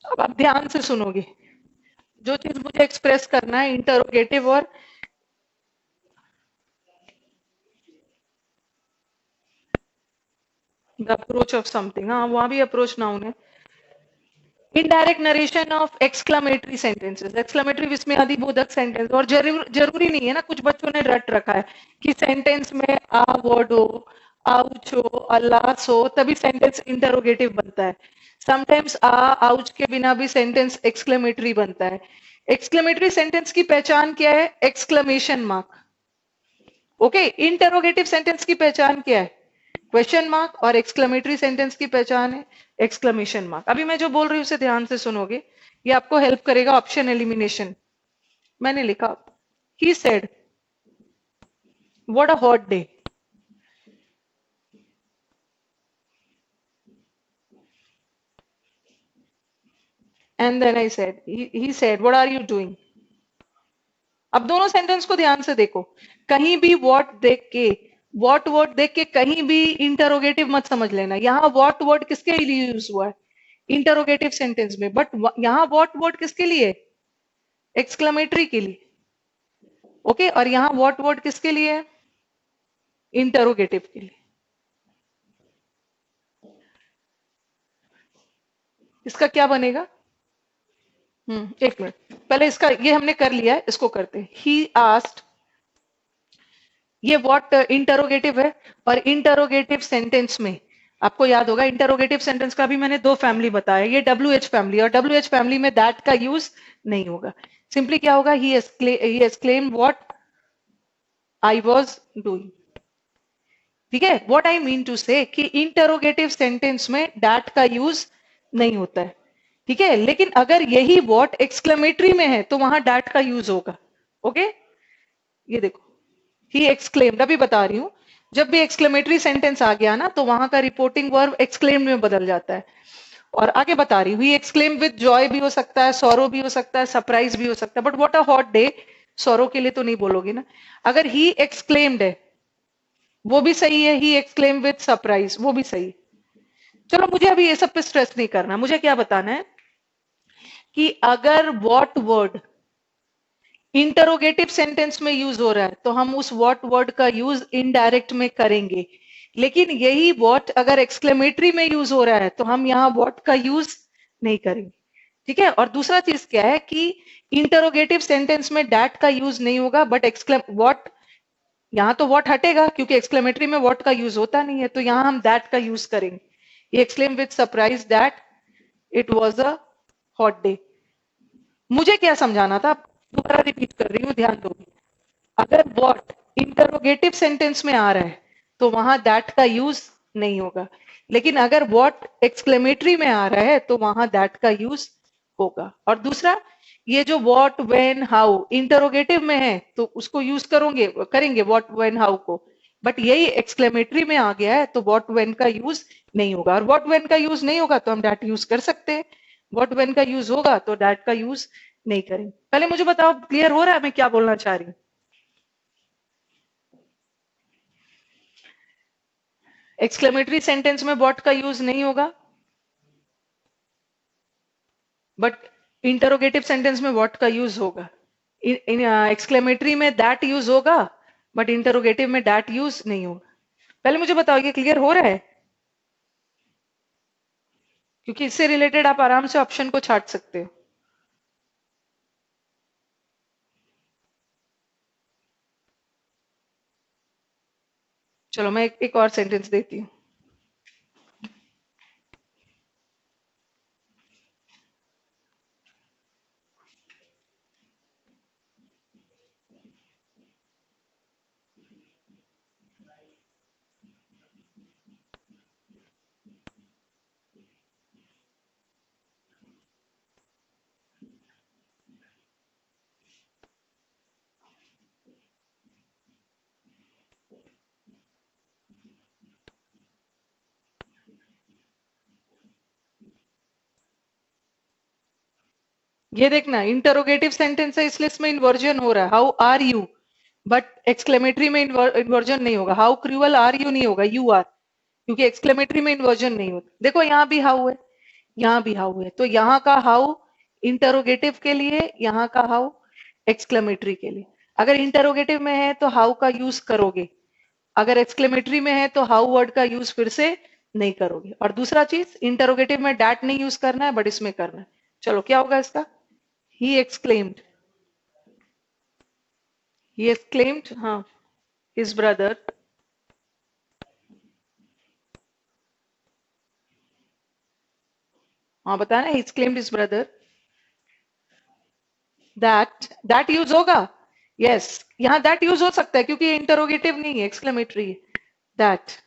अब आप ध्यान से सुनोगे, जो चीज मुझे एक्सप्रेस करना है, इंटरोगेटिव और द अप्रोच ऑफ समथिंग, हाँ, वहां भी अप्रोच नाउन है। Indirect narration of exclamatory sentences, exclamatory विस्मयादिबोधक सेंटेंस। और जरूरी नहीं है ना, कुछ बच्चों ने रट रखा है कि सेंटेंस में आ वर्ड हो, आउच हो, अल्लास हो, तभी सेंटेंस इंटरोगेटिव बनता है। समटाइम्स आ आउच के बिना भी सेंटेंस एक्सक्लेमेटरी बनता है। एक्सक्लेमेटरी सेंटेंस की पहचान क्या है? Exclamation mark. Okay, interrogative sentence की पहचान क्या है? Question mark. और एक्सक्लेमेटरी सेंटेंस की पहचान है एक्सक्लेमेशन मार्क। अभी मैं जो बोल रही हूँ उसे ध्यान से सुनोगे, ये आपको हेल्प करेगा ऑप्शन एलिमिनेशन। मैंने लिखा, he said what a hot day, and then I said, he said what are you doing. अब दोनों सेंटेंस को ध्यान से देखो, कहीं भी वॉट देख के, वॉट वर्ड देख के कहीं भी इंटरोगेटिव मत समझ लेना। यहाँ वॉट वर्ड किसके लिए यूज हुआ है? इंटरोगेटिव सेंटेंस में। बट यहाँ वॉट वर्ड किसके लिए? एक्सक्लेमेटरी के लिए। ओके, और यहाँ वॉट वर्ड किसके लिए है? इंटरोगेटिव के लिए। इसका क्या बनेगा? एक मिनट, पहले इसका ये हमने कर लिया है, इसको करते हैं। ही आस्क्ड, ये व्हाट इंटरोगेटिव है। और इंटरोगेटिव सेंटेंस में आपको याद होगा, इंटरोगेटिव सेंटेंस का भी मैंने दो फैमिली बताया, ये WH फैमिली, और WH फैमिली में दैट का यूज नहीं होगा। सिंपली क्या होगा? He exclaim what I was doing. ठीक है, what I mean to say कि इंटरोगेटिव सेंटेंस में दैट का यूज नहीं होता है। ठीक है, लेकिन अगर यही व्हाट एक्सक्लेमेटरी में है तो वहां दैट का यूज होगा। ओके, ये देखो, ही एक्सक्लेम्ड, अभी बता रही हूं, जब भी एक्सक्लेमेटरी सेंटेंस आ गया ना तो वहां का रिपोर्टिंग वर्ब एक्सक्लेम्ड में बदल जाता है। और आगे बता रही हूँ, ही एक्सक्लेम विद जॉय भी हो सकता है, सॉरो भी हो सकता है, सरप्राइज भी हो सकता है। But what a hot day, sorrow के लिए तो नहीं बोलोगे ना। अगर ही एक्सक्लेम्ड है वो भी सही है, ही एक्सक्लेम विद सरप्राइज वो भी सही है। चलो, मुझे अभी ये सब पे स्ट्रेस नहीं करना, मुझे क्या बताना है कि अगर व्हाट वर्ड इंटरोगेटिव सेंटेंस में यूज हो रहा है तो हम उस व्हाट वर्ड का यूज इनडायरेक्ट में करेंगे। लेकिन यही व्हाट अगर एक्सक्लेमेटरी में यूज हो रहा है तो हम यहाँ व्हाट का यूज नहीं करेंगे। ठीक है, और दूसरा चीज क्या है कि इंटरोगेटिव सेंटेंस में डैट का यूज नहीं होगा, बट एक्सक्लेम व्हाट, यहाँ तो व्हाट हटेगा क्योंकि एक्सक्लेमेटरी में व्हाट का यूज होता नहीं है, तो यहाँ हम दैट का यूज करेंगे। ये exclaim with surprise that it was a hot day. मुझे क्या समझाना था, दोबारा रिपीट कर रही हूँ, ध्यान दो। अगर व्हाट इंटरोगेटिव सेंटेंस में आ रहा है तो वहां दैट का यूज नहीं होगा, लेकिन अगर व्हाट एक्सक्लेमेटरी में आ रहा है तो वहां दैट का यूज होगा। और दूसरा, ये जो व्हाट व्हेन हाउ इंटरोगेटिव में है तो उसको यूज करेंगे व्हाट व्हेन हाउ को। बट यही एक्सक्लेमेटरी में आ गया है तो व्हाट व्हेन का यूज नहीं होगा, और व्हाट व्हेन का यूज नहीं होगा तो हम दैट यूज कर सकते हैं, व्हाट व्हेन का यूज होगा तो दैट का यूज नहीं करेंगे। पहले मुझे बताओ, क्लियर हो रहा है मैं क्या बोलना चाह रही हूँ? एक्सक्लेमेटरी सेंटेंस में व्हाट का यूज नहीं होगा, बट इंटरोगेटिव सेंटेंस में व्हाट का यूज होगा। एक्सक्लेमेटरी में दैट यूज होगा, बट इंटरोगेटिव में दैट यूज नहीं होगा। पहले मुझे बताओ ये क्लियर हो रहा है? क्योंकि इससे रिलेटेड आप आराम से ऑप्शन को छाट सकते हो। चलो, मैं एक और सेंटेंस देती हूँ। ये देखना, इंटरोगेटिव सेंटेंस है इसलिए इसमें इन्वर्जन हो रहा है, how are you, but exclamatory में इन्वर्जन नहीं होगा। हाउ क्रूअल आर यू नहीं होगा, यू आर, क्योंकि एक्सक्लेमेटरी में इन्वर्जन नहीं होता। देखो यहाँ भी हाउ है, यहाँ भी हाउ है, तो यहाँ का हाउ इंटरोगेटिव के लिए, यहाँ का हाउ एक्सक्लेमेटरी के लिए। अगर इंटरोगेटिव में है तो हाउ का यूज करोगे, अगर एक्सक्लेमेटरी में है तो हाउ वर्ड का यूज फिर से नहीं करोगे। और दूसरा चीज, इंटरोगेटिव में डैट नहीं यूज करना है बट इसमें करना है। चलो क्या होगा इसका? ही एक्सक्लेम्ड, ही एक्सक्लेम्ड, हाँ, हिज ब्रदर, हाँ बताया ना, ही exclaimed his brother that, that use होगा। यस, यहाँ दैट यूज हो सकता है क्योंकि ये इंटरोगेटिव नहीं है, एक्सक्लेमेटरी है। दैट,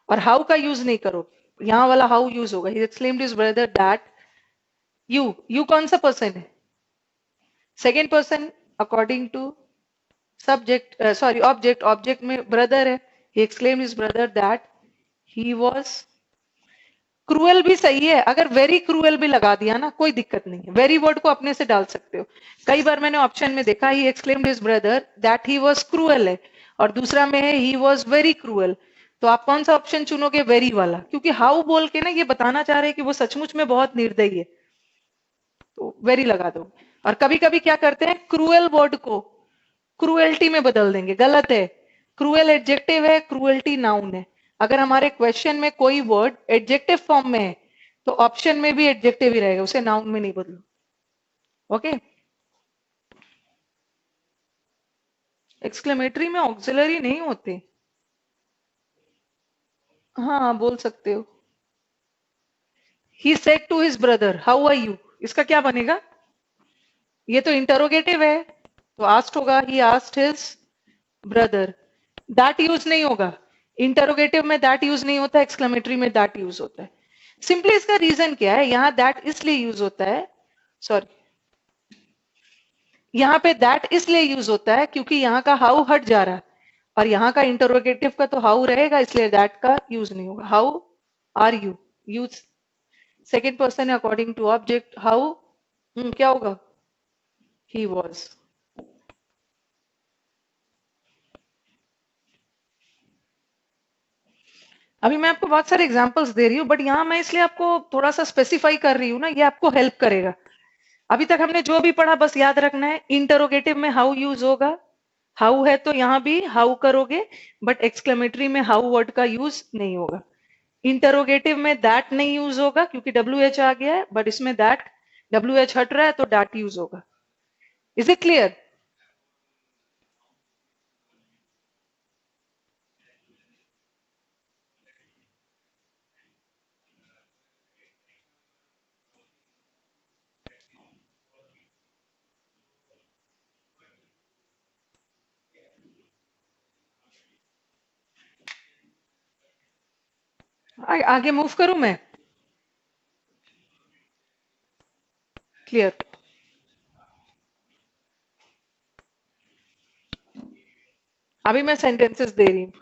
और हाउ का यूज नहीं करो, यहाँ वाला हाउ यूज होगा। He exclaimed his brother that, you कौन सा पर्सन है? Second person according to subject, sorry object, object में ब्रदर है। He exclaimed his brother that he was cruel, भी सही है। अगर वेरी क्रूएल भी लगा दिया ना, कोई दिक्कत नहीं है, वेरी वर्ड को अपने से डाल सकते हो। कई बार मैंने ऑप्शन में देखा ही exclaimed his brother that he was cruel है, और दूसरा में है ही वाज वेरी क्रूएल। तो आप कौन सा ऑप्शन चुनोगे? वेरी वाला, क्योंकि हाउ बोल के ना ये बताना चाह रहे हैं कि वो सचमुच में बहुत निर्दयी है, तो वेरी लगा दो। और कभी कभी क्या करते हैं, क्रूएल वर्ड को क्रूएल्टी में बदल देंगे, गलत है। क्रूएल एडजेक्टिव है, क्रूएल्टी नाउन है। अगर हमारे क्वेश्चन में कोई वर्ड एडजेक्टिव फॉर्म में है तो ऑप्शन में भी एडजेक्टिव ही रहेगा, उसे नाउन में नहीं बदलो। ओके, एक्सक्लेमेटरी में ऑक्सिलरी नहीं होते। हाँ बोल सकते हो। He said to his brother how are you, इसका क्या बनेगा? ये तो इंटरोगेटिव है, तो आस्ट होगा he asked his brother. That use नहीं होगा, इंटरोगेटिव में दैट यूज नहीं होता, एक्सक्लेमेटरी में दैट यूज होता है। सिंपली इसका रीजन क्या है, यहाँ दैट इसलिए यूज होता है, सॉरी, यहाँ पे दैट इसलिए यूज होता है क्योंकि यहाँ का हाउ हट जा रहा है, और यहाँ का इंटरोगेटिव का तो हाउ रहेगा, इसलिए दैट का यूज नहीं होगा। How are you, use second person है अकॉर्डिंग टू ऑब्जेक्ट। हाउ, क्या होगा? He was. अभी मैं आपको बहुत सारे एग्जांपल्स दे रही हूँ, बट यहाँ मैं इसलिए आपको थोड़ा सा स्पेसिफाई कर रही हूँ ना, ये आपको हेल्प करेगा। अभी तक हमने जो भी पढ़ा बस याद रखना है, इंटरोगेटिव में हाउ यूज होगा, हाउ है तो यहाँ भी हाउ करोगे, बट एक्सक्लेमेटरी में हाउ वर्ड का यूज नहीं होगा। इंटरोगेटिव में दैट नहीं यूज होगा क्योंकि डब्ल्यू एच आ गया है, बट इसमें दैट डब्ल्यू एच हट रहा है तो डैट यूज होगा। Is it clear? आगे मूव करूं मैं? क्लियर। अभी मैं सेंटेंसेस दे रही हूँ।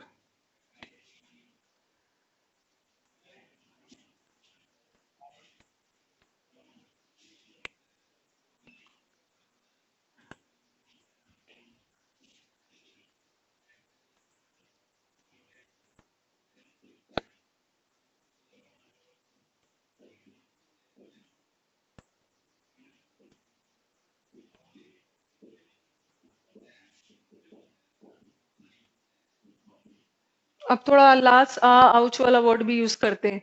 अब थोड़ा लास्ट आउच वाला वर्ड भी यूज करते हैं।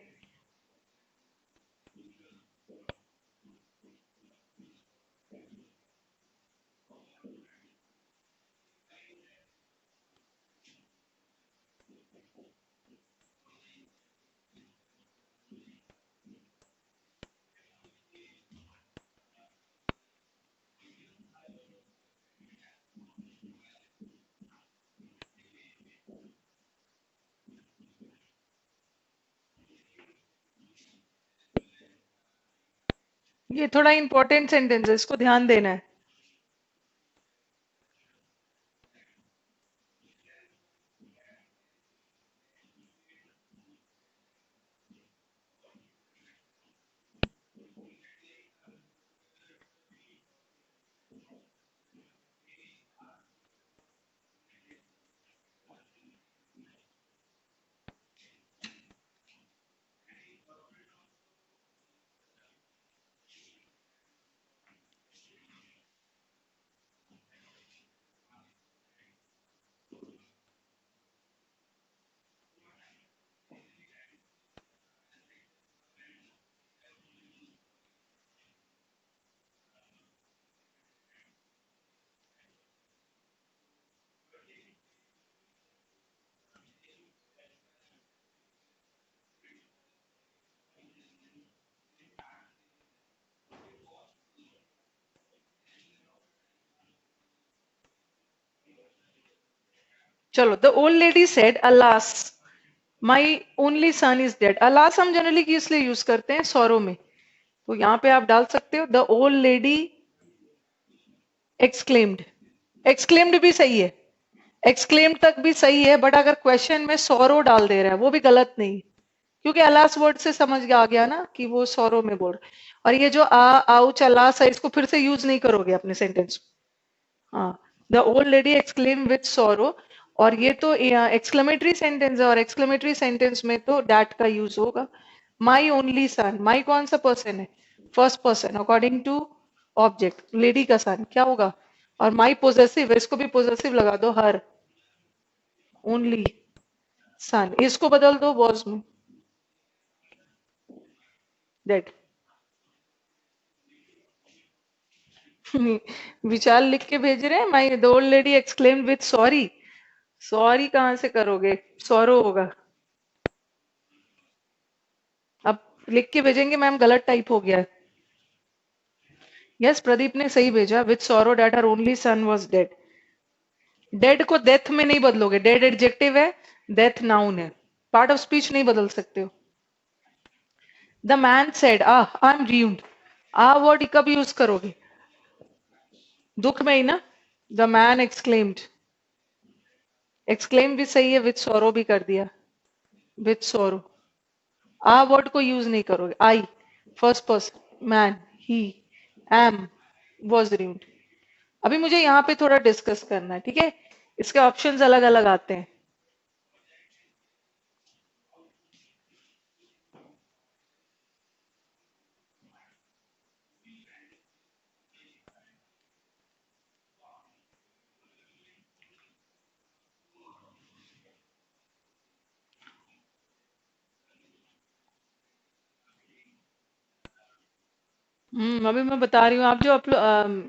ये थोड़ा इंपॉर्टेंट सेंटेंस है, इसको ध्यान देना है। चलो, the old lady said alas my only son is dead. Alas हम जनरली किस लिए यूज करते हैं? सॉरो में। तो यहाँ पे आप डाल सकते हो the old lady exclaimed. Exclaimed भी सही है, एक्सक्लेम्ड तक भी सही है, बट अगर क्वेश्चन में सॉरो डाल दे रहा है वो भी गलत नहीं, क्योंकि अलास वर्ड से समझ आ गया ना कि वो सॉरो में बोल रहा है। और ये जो आउच अलास है, इसको फिर से यूज नहीं करोगे अपने सेंटेंस में। हाँ, the old lady exclaim with sorrow, और ये तो एक्सक्लेमेटरी सेंटेंस है, और एक्सक्लेमेटरी सेंटेंस में तो डैट का यूज होगा। माई ओनली सन, माई कौन सा पर्सन है? First person according to object, lady का सन क्या होगा? और माई पोजेसिव, इसको भी पोजेसिव लगा दो, हर ओनली सन, इसको बदल दो वॉज में, डेड। विशाल लिख के भेज रहे हैं, my the old lady exclaim with sorry. Sorry कहां से करोगे? सॉरो होगा। अब लिख के भेजेंगे मैम, गलत टाइप हो गया है। यस, प्रदीप ने सही भेजा, with sorrow that her only son was dead. Dead को डेथ में नहीं बदलोगे, डेड एडजेक्टिव है, डेथ नाउन है, पार्ट ऑफ स्पीच नहीं बदल सकते हो। The man said I am bereaved, ah word कब यूज करोगे? दुख में ही ना। द मैन एक्सक्लेम्ड, एक्सक्लेम भी सही है, विथ सॉरो भी कर दिया, विथ सॉरो। आ वर्ड को यूज नहीं करोगे। I first person, man, he, am, was bereaved. अभी मुझे यहाँ पे थोड़ा डिस्कस करना है, ठीक है? इसके ऑप्शंस अलग अलग आते हैं। अभी मैं बता रही हूँ, आप जो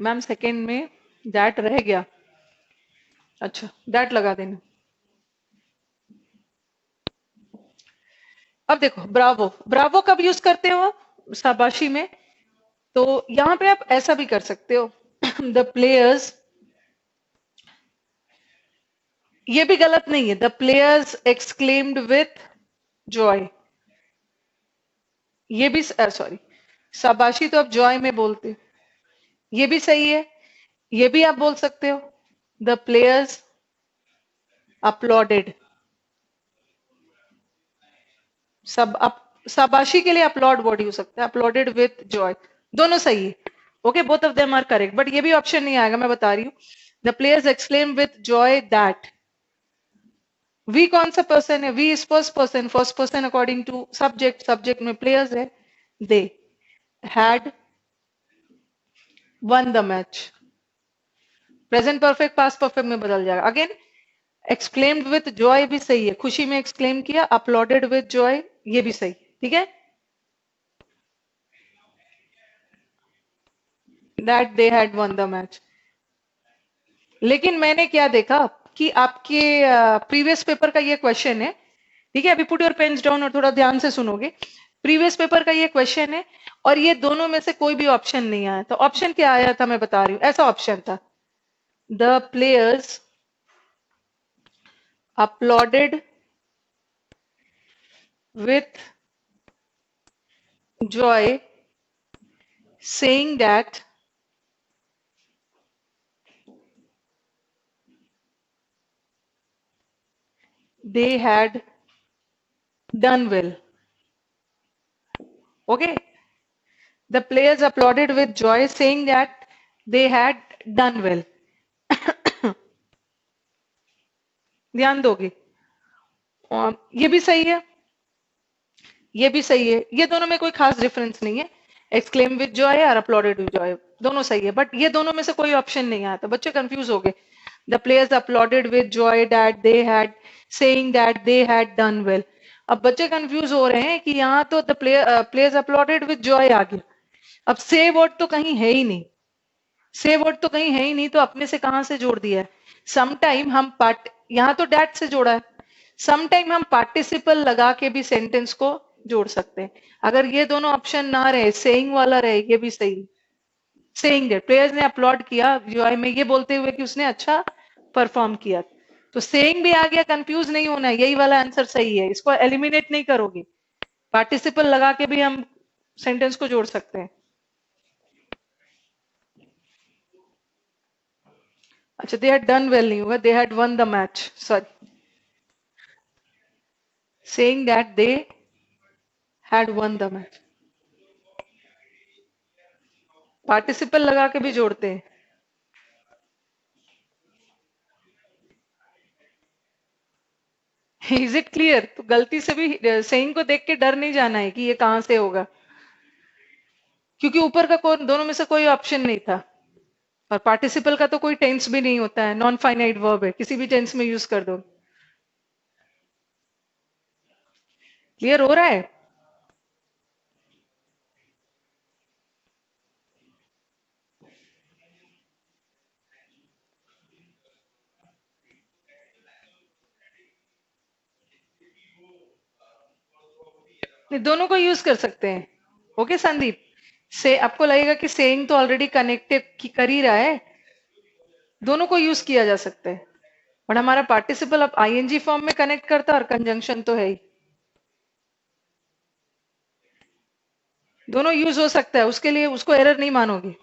मैम सेकंड में दैट रह गया, अच्छा दैट लगा देना। अब देखो, ब्रावो, ब्रावो कब यूज करते हो आप? शाबाशी में। तो यहाँ पे आप ऐसा भी कर सकते हो, द प्लेयर्स, ये भी गलत नहीं है, the players exclaimed with Joy, ये भी सॉरी, शाबाशी तो आप जॉय में बोलते हो, ये भी सही है, ये भी आप बोल सकते हो, द प्लेयर्स अपलॉडेड। सब अप, शाबाशी के लिए अपलॉड वर्ड यूज सकते हैं, अपलॉडेड विथ जॉय, दोनों सही है। Okay, both of them are correct, but ये भी ऑप्शन नहीं आएगा, मैं बता रही हूँ। The players exclaim with joy that, we कौन सा पर्सन है? We is first person, first person according to subject, subject में प्लेयर्स है, they had won the match. Present perfect past perfect में बदल जाएगा। अगेन, एक्सक्लेम्ड विथ जॉय भी सही है, खुशी में एक्सक्लेम किया, अपलॉडेड विथ जॉय ये भी सही, ठीक है? That they had won the match. लेकिन मैंने क्या देखा कि आपके प्रीवियस पेपर का ये क्वेश्चन है, ठीक है? अभी पुट योर पेन्स डाउन और थोड़ा ध्यान से सुनोगे। प्रीवियस पेपर का ये क्वेश्चन है, और ये दोनों में से कोई भी ऑप्शन नहीं आया। तो ऑप्शन क्या आया था मैं बता रही हूँ, ऐसा ऑप्शन था, the players uploaded with Joy saying that they had done well. Okay, the players applauded with joy saying that they had done well. ध्यान दोगे? ये भी सही है, ये भी सही है, ये दोनों में कोई खास डिफरेंस नहीं है, एक्सक्लेम विद जॉय और अपलॉडेड विद जॉय दोनों सही है, बट ये दोनों में से कोई ऑप्शन नहीं आया, तो बच्चे कंफ्यूज हो गए। The players applauded with joy that they had, saying that they had done well. अब बच्चे कंफ्यूज हो रहे हैं कि यहाँ तो the players applauded with joy आ गया, अब से वर्ड तो कहीं है ही नहीं, से वर्ड तो कहीं है ही नहीं, तो अपने से कहां से जोड़ दिया है? समटाइम हम यहाँ तो डैट से जोड़ा है, समटाइम हम पार्टिसिपल लगा के भी सेंटेंस को जोड़ सकते हैं। अगर ये दोनों ऑप्शन ना रहे, सेइंग वाला रहे, ये भी सही। सेइंग दैट प्लेयर्स ने अपलॉड किया जॉय में, ये बोलते हुए कि उसने अच्छा परफॉर्म किया। तो सेइंग भी आ गया, कंफ्यूज नहीं होना है, यही वाला आंसर सही है, इसको एलिमिनेट नहीं करोगे, पार्टिसिपल लगा के भी हम सेंटेंस को जोड़ सकते हैं। अच्छा, दे हैड डन वेल नहीं होगा, दे had won the match, sorry, saying that they had won the match, participle लगा के भी जोड़ते हैं। Is it clear? तो गलती से भी सेइंग को देख के डर नहीं जाना है कि ये कहां से होगा, क्योंकि ऊपर का कौन, दोनों में से कोई ऑप्शन नहीं था, और पार्टिसिपल का तो कोई टेंस भी नहीं होता है, नॉन फाइनाइट वर्ब है, किसी भी टेंस में यूज कर दो। क्लियर हो रहा है? नहीं, दोनों को यूज कर सकते हैं। ओके संदीप, से आपको लगेगा कि सेइंग तो ऑलरेडी कनेक्टेड कर ही रहा है, दोनों को यूज किया जा सकता है, बट हमारा पार्टिसिपल अब आईएनजी फॉर्म में कनेक्ट करता है और कंजंक्शन तो है ही, दोनों यूज हो सकता है, उसके लिए उसको एरर नहीं मानोगे,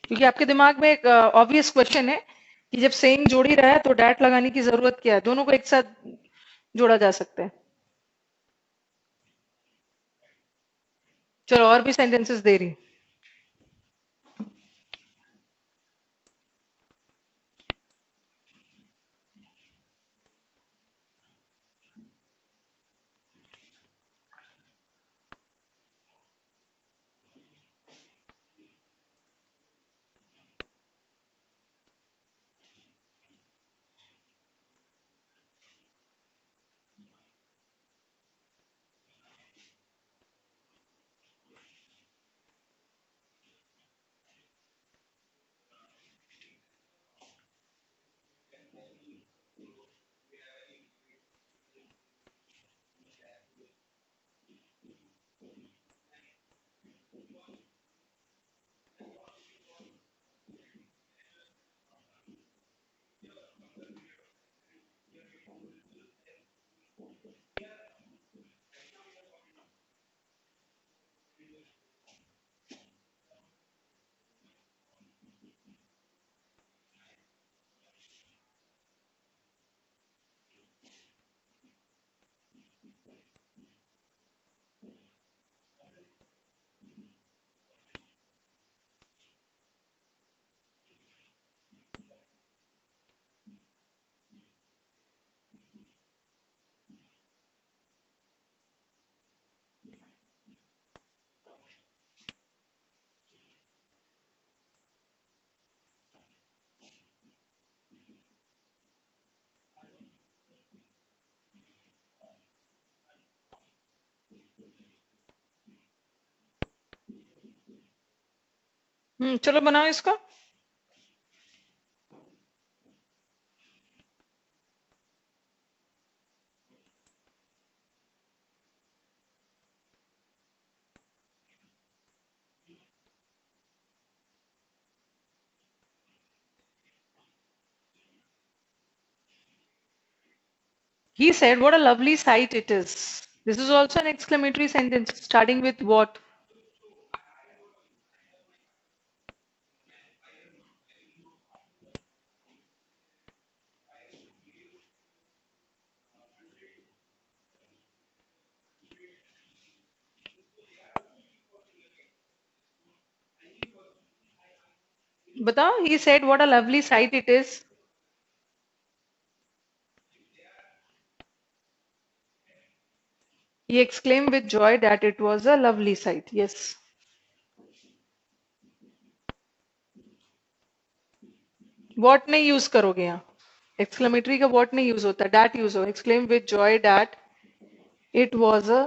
क्योंकि आपके दिमाग में एक ऑब्वियस क्वेश्चन है कि जब सेइंग जोड़ ही रहा है तो डैट लगाने की जरूरत क्या है, दोनों को एक साथ जोड़ा जा सकता है। चलो और भी सेंटेंसेस दे रही हूँ। चलो बनाओ इसको। He said, what a lovely sight it is. This is also an exclamatory sentence starting with what? बताओ, he said, what a lovely sight it is. He exclaimed with joy that it was a lovely sight. Yes. What नहीं use करोगे यहाँ, exclamatory का what नहीं use होता, that use हो, exclaim with joy that it was a,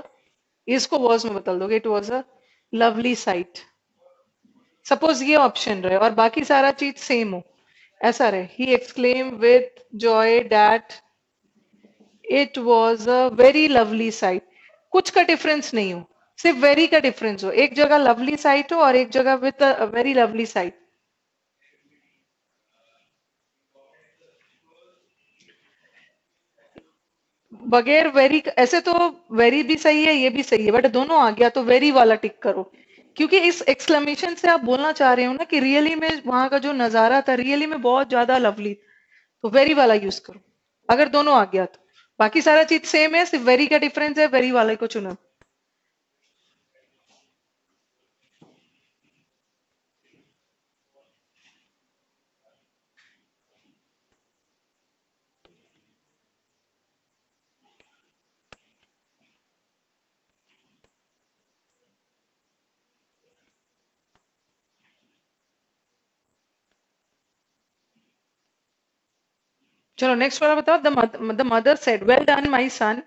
इसको was में बदल दोगे, it was a lovely sight. Suppose ये ऑप्शन रहे और बाकी सारा चीज सेम हो, ऐसा रहे, he exclaim with joy that it was a very lovely sight, कुछ का डिफरेंस नहीं हो, सिर्फ वेरी का डिफरेंस हो, एक जगह लवली साइट हो और एक जगह with a very lovely site. बगैर वेरी, ऐसे तो वेरी भी सही है, ये भी सही है, बट दोनों आ गया तो वेरी वाला टिक करो, क्योंकि इस एक्सक्लेमेशन से आप बोलना चाह रहे हो ना कि रियली में वहां का जो नजारा था रियली में बहुत ज्यादा लवली, तो वेरी वाला यूज करो अगर दोनों आ गया तो। बाकी सारा चीज सेम है, सिर्फ वेरी का डिफरेंस है, वेरी वाले को चुनो। चलो नेक्स्ट वाला बताओ। The mother said well done my son.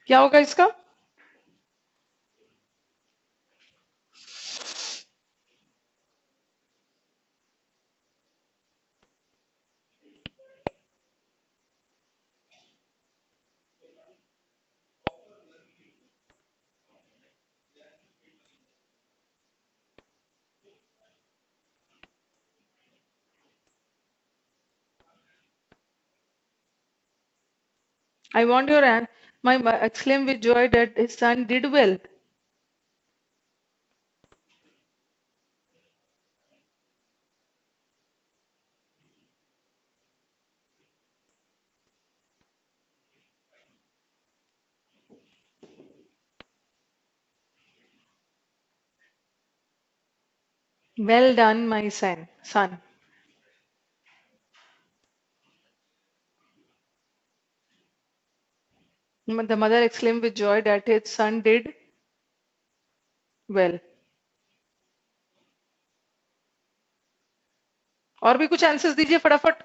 क्या होगा इसका? I want your and my exclaim with joy that his son did well. Well done my son. The mother exclaimed with joy that his son did well. और भी कुछ answers दीजिए फटाफट।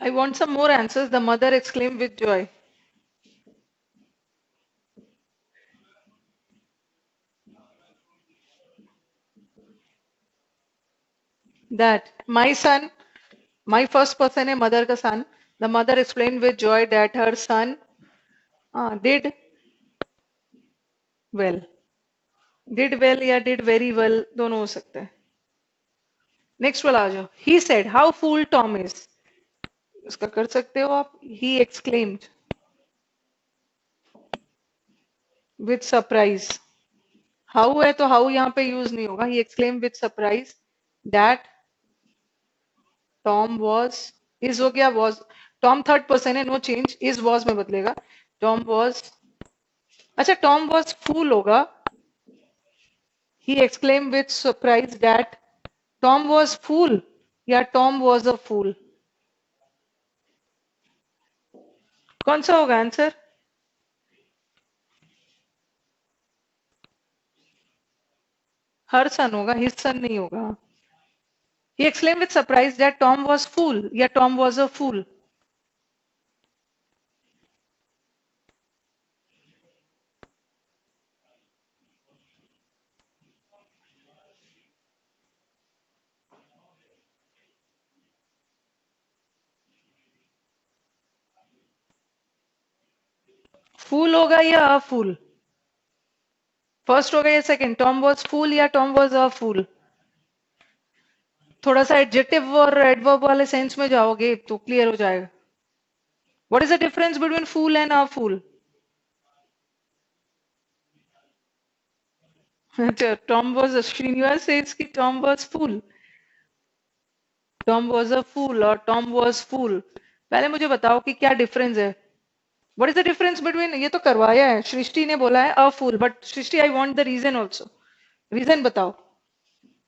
I want some more answers. The mother exclaimed with joy that my son, my first person है mother का son, the mother explained with joy that her son did well. Did well या did very well दोनों हो सकते हैं। Next वाला आ जाओ। he said how fool Tom is। इसका कर सकते हो आप। he exclaimed with surprise। How है तो हाउ यहाँ पे यूज नहीं होगा। he exclaimed with surprise that Tom was, is हो गया, was, Tom थर्ड पर्सन है, नो चेंज, is was में बदलेगा। Tom was, अच्छा Tom was fool होगा। he exclaimed with surprise that Tom was fool या Tom was a fool, कौन सा होगा आंसर? हर सन होगा, his son नहीं होगा। he exclaimed with surprise that Tom was fool या Tom was a fool। फूल होगा या अ फूल? फर्स्ट होगा या सेकंड? टॉम वॉज फूल या टॉम वॉज अ फूल? थोड़ा सा एडजेक्टिव और एडवर्ब वाले सेंस में जाओगे तो क्लियर हो जाएगा। What is the difference between fool and a fool? अच्छा, टॉम वॉज, श्रीनिवास सेज कि Tom was fool, Tom was a fool और टॉम वॉज फूल। पहले मुझे बताओ कि क्या डिफरेंस है। What is the difference between, ये तो करवाया है, सृष्टि ने बोला है a fool, but Srishti I want the reason also. Reason बताओ।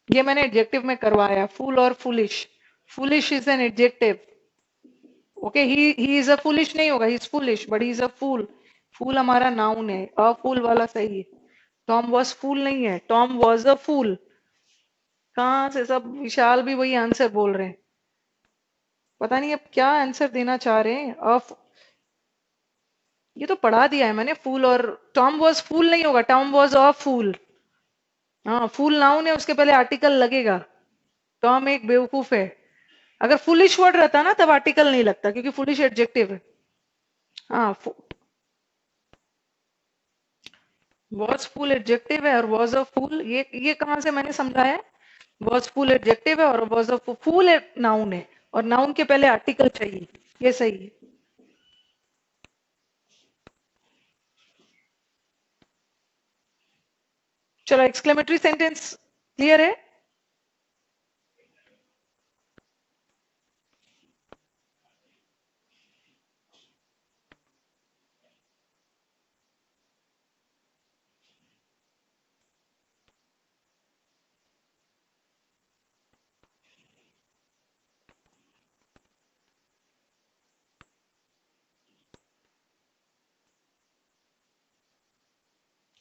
ये मैंने एडजेक्टिव में करवाया, फूल और foolish. Foolish is an adjective. Okay, he is a foolish नहीं होगा, he is foolish but he is a fool. Fool हमारा नाउन है, अ फूल वाला सही है। टॉम वॉज फूल नहीं है, टॉम वॉज अ फूल। कहाँ से सब विशाल भी वही आंसर बोल रहे हैं। पता नहीं अब क्या आंसर देना चाह रहे हैं। ये तो पढ़ा दिया है मैंने, फूल और टॉम वॉज फूल नहीं होगा, टॉम वॉज अ फूल। हाँ, फूल नाउन है, उसके पहले आर्टिकल लगेगा। टॉम एक बेवकूफ है। अगर फुलिश वर्ड रहता ना तब आर्टिकल नहीं लगता, क्योंकि फुलिश एडजेक्टिव है। हाँ, वॉज फूल एडजेक्टिव है और वॉज अ फूल, ये कहाँ से मैंने समझाया है? वॉज फूल एडजेक्टिव है और वॉज अ फूल नाउन है, और नाउन के पहले आर्टिकल चाहिए, ये सही है। चलो एक्सक्लेमेटरी सेंटेंस क्लियर है?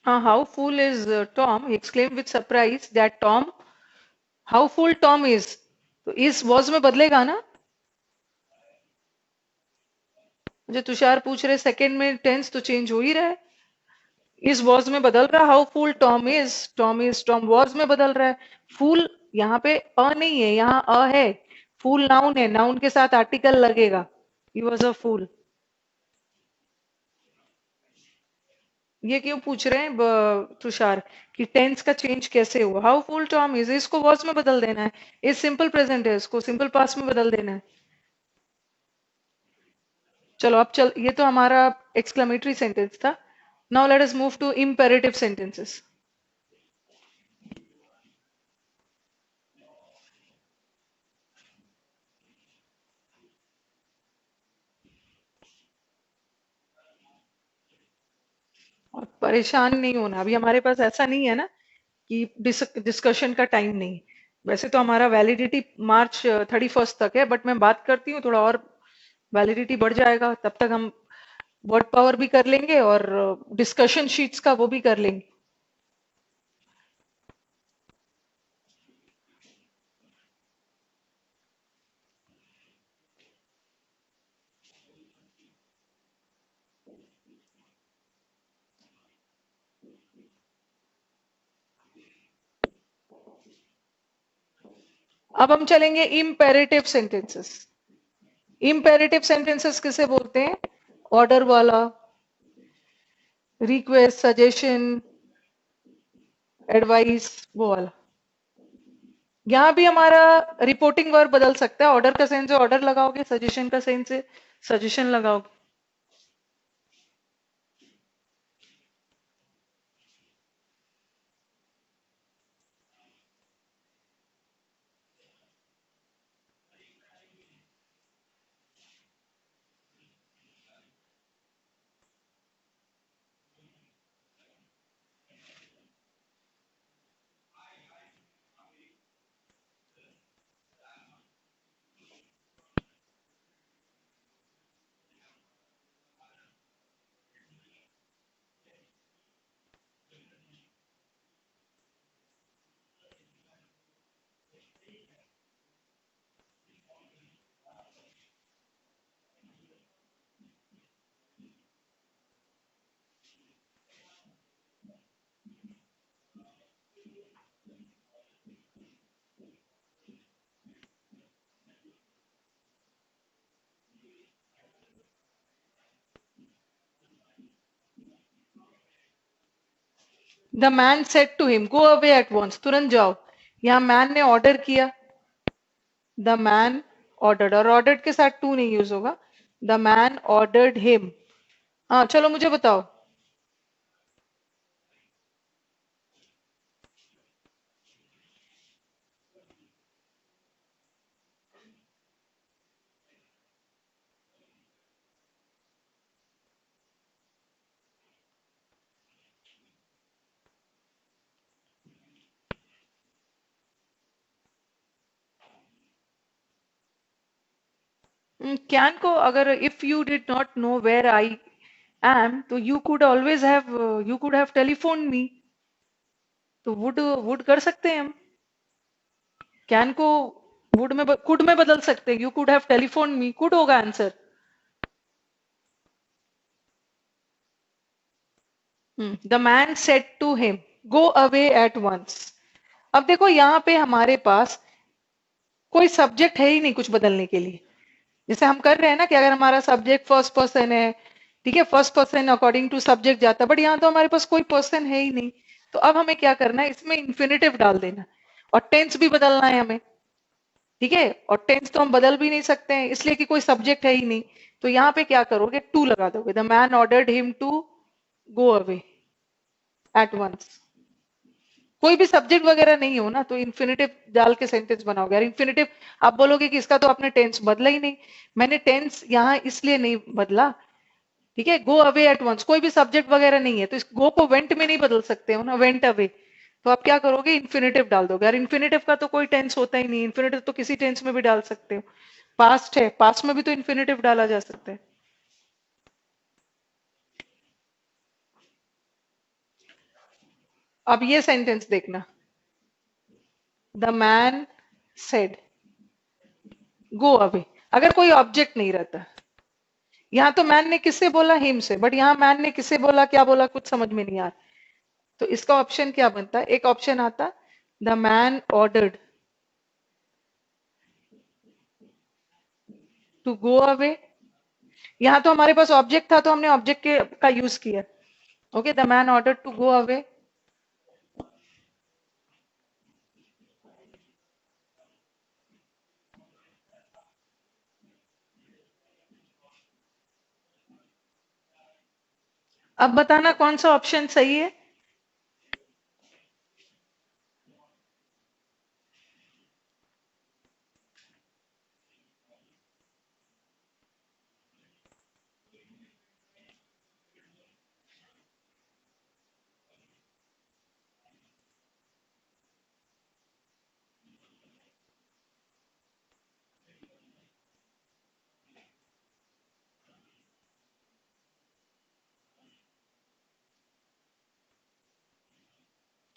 हाँ, how fool is Tom, he exclaimed with surprise that Tom, how fool Tom is, तो इस वॉज में बदलेगा ना? मुझे तुषार पूछ रहे सेकंड में टेंस तो चेंज हो ही रहा है, इस वॉज में बदल रहा, how fool Tom is, Tom was में बदल रहा है। फूल यहाँ पे अ नहीं है, यहाँ अ है, फूल नाउन है, नाउन के साथ आर्टिकल लगेगा, ही वॉज अ फूल। ये क्यों पूछ रहे हैं तुषार कि टेंस का चेंज कैसे हुआ? हाउ फुल टॉम इज, इसको वॉज में बदल देना है, इस सिंपल प्रेजेंट है, इसको सिंपल पास्ट में बदल देना है। चलो अब चल, ये तो हमारा एक्सक्लेमेटरी सेंटेंस था। Now let us move to imperative sentences. और परेशान नहीं होना, अभी हमारे पास ऐसा नहीं है ना कि डिस्कशन का टाइम नहीं। वैसे तो हमारा वैलिडिटी मार्च 31st तक है, बट मैं बात करती हूँ थोड़ा और वैलिडिटी बढ़ जाएगा, तब तक हम वर्ड पावर भी कर लेंगे और डिस्कशन शीट्स का वो भी कर लेंगे। अब हम चलेंगे इम्पेरेटिव सेंटेंसेस। इम्पेरेटिव सेंटेंसेस किसे बोलते हैं? ऑर्डर वाला, रिक्वेस्ट, सजेशन, एडवाइस, वो वाला। यहाँ भी हमारा रिपोर्टिंग वर्ब बदल सकता है, ऑर्डर का सेंस से ऑर्डर लगाओगे, सजेशन का सेंस से सजेशन लगाओगे। The man said to him, go away at once, तुरंत जाओ। यहाँ मैन ने ऑर्डर किया, द मैन ऑर्डर्ड, और ऑर्डर्ड के साथ टू नहीं यूज होगा, द मैन ऑर्डर्ड हिम। हाँ चलो मुझे बताओ। कैन को अगर if you did not know where I am, तो you could have telephone me, तो वुड कर सकते हैं हम। कैन को कुड में बदल सकते हैं, you could have telephone me, could होगा answer. The man said to him, go away at once. अब देखो यहाँ पे हमारे पास कोई सब्जेक्ट है ही नहीं कुछ बदलने के लिए। जैसे हम कर रहे हैं ना कि अगर हमारा सब्जेक्ट फर्स्ट पर्सन है ठीक है, first person according to subject जाता है, बट यहाँ तो हमारे पास कोई पर्सन है ही नहीं। तो अब हमें क्या करना है, इसमें इन्फिनेटिव डाल देना और टेंस भी बदलना है हमें। ठीक है, और टेंस तो हम बदल भी नहीं सकते हैं इसलिए कि कोई सब्जेक्ट है ही नहीं। तो यहाँ पे क्या करोगे, टू लगा दोगे, the man ordered him to go away at once. कोई भी सब्जेक्ट वगैरह नहीं हो ना, तो इन्फिनेटिव डाल के सेंटेंस बनाओगे। और इन्फिनेटिव आप बोलोगे कि इसका तो आपने टेंस बदला ही नहीं। मैंने टेंस यहाँ इसलिए नहीं बदला, ठीक है, गो अवे एट वंस कोई भी सब्जेक्ट वगैरह नहीं है, तो इस गो को वेंट में नहीं बदल सकते हो ना, वेंट अवे। तो आप क्या करोगे, इन्फिनेटिव डाल दोगे। और इन्फिनेटिव का तो कोई टेंस होता ही नहीं, इन्फिनेटिव तो किसी टेंस में भी डाल सकते हो। पास्ट है, पास्ट में भी तो इन्फिनेटिव डाला जा सकता है। अब ये सेंटेंस देखना, the man said go away, अगर कोई ऑब्जेक्ट नहीं रहता। यहाँ तो मैन ने किससे बोला, हिम से, बट यहाँ मैन ने किससे बोला, क्या बोला, कुछ समझ में नहीं आ रहा। तो इसका ऑप्शन क्या बनता है, एक ऑप्शन आता, the man ordered to go away. यहाँ तो हमारे पास ऑब्जेक्ट था, तो हमने ऑब्जेक्ट के का यूज किया। Okay, the man order to go away. अब बताना कौन सा ऑप्शन सही है।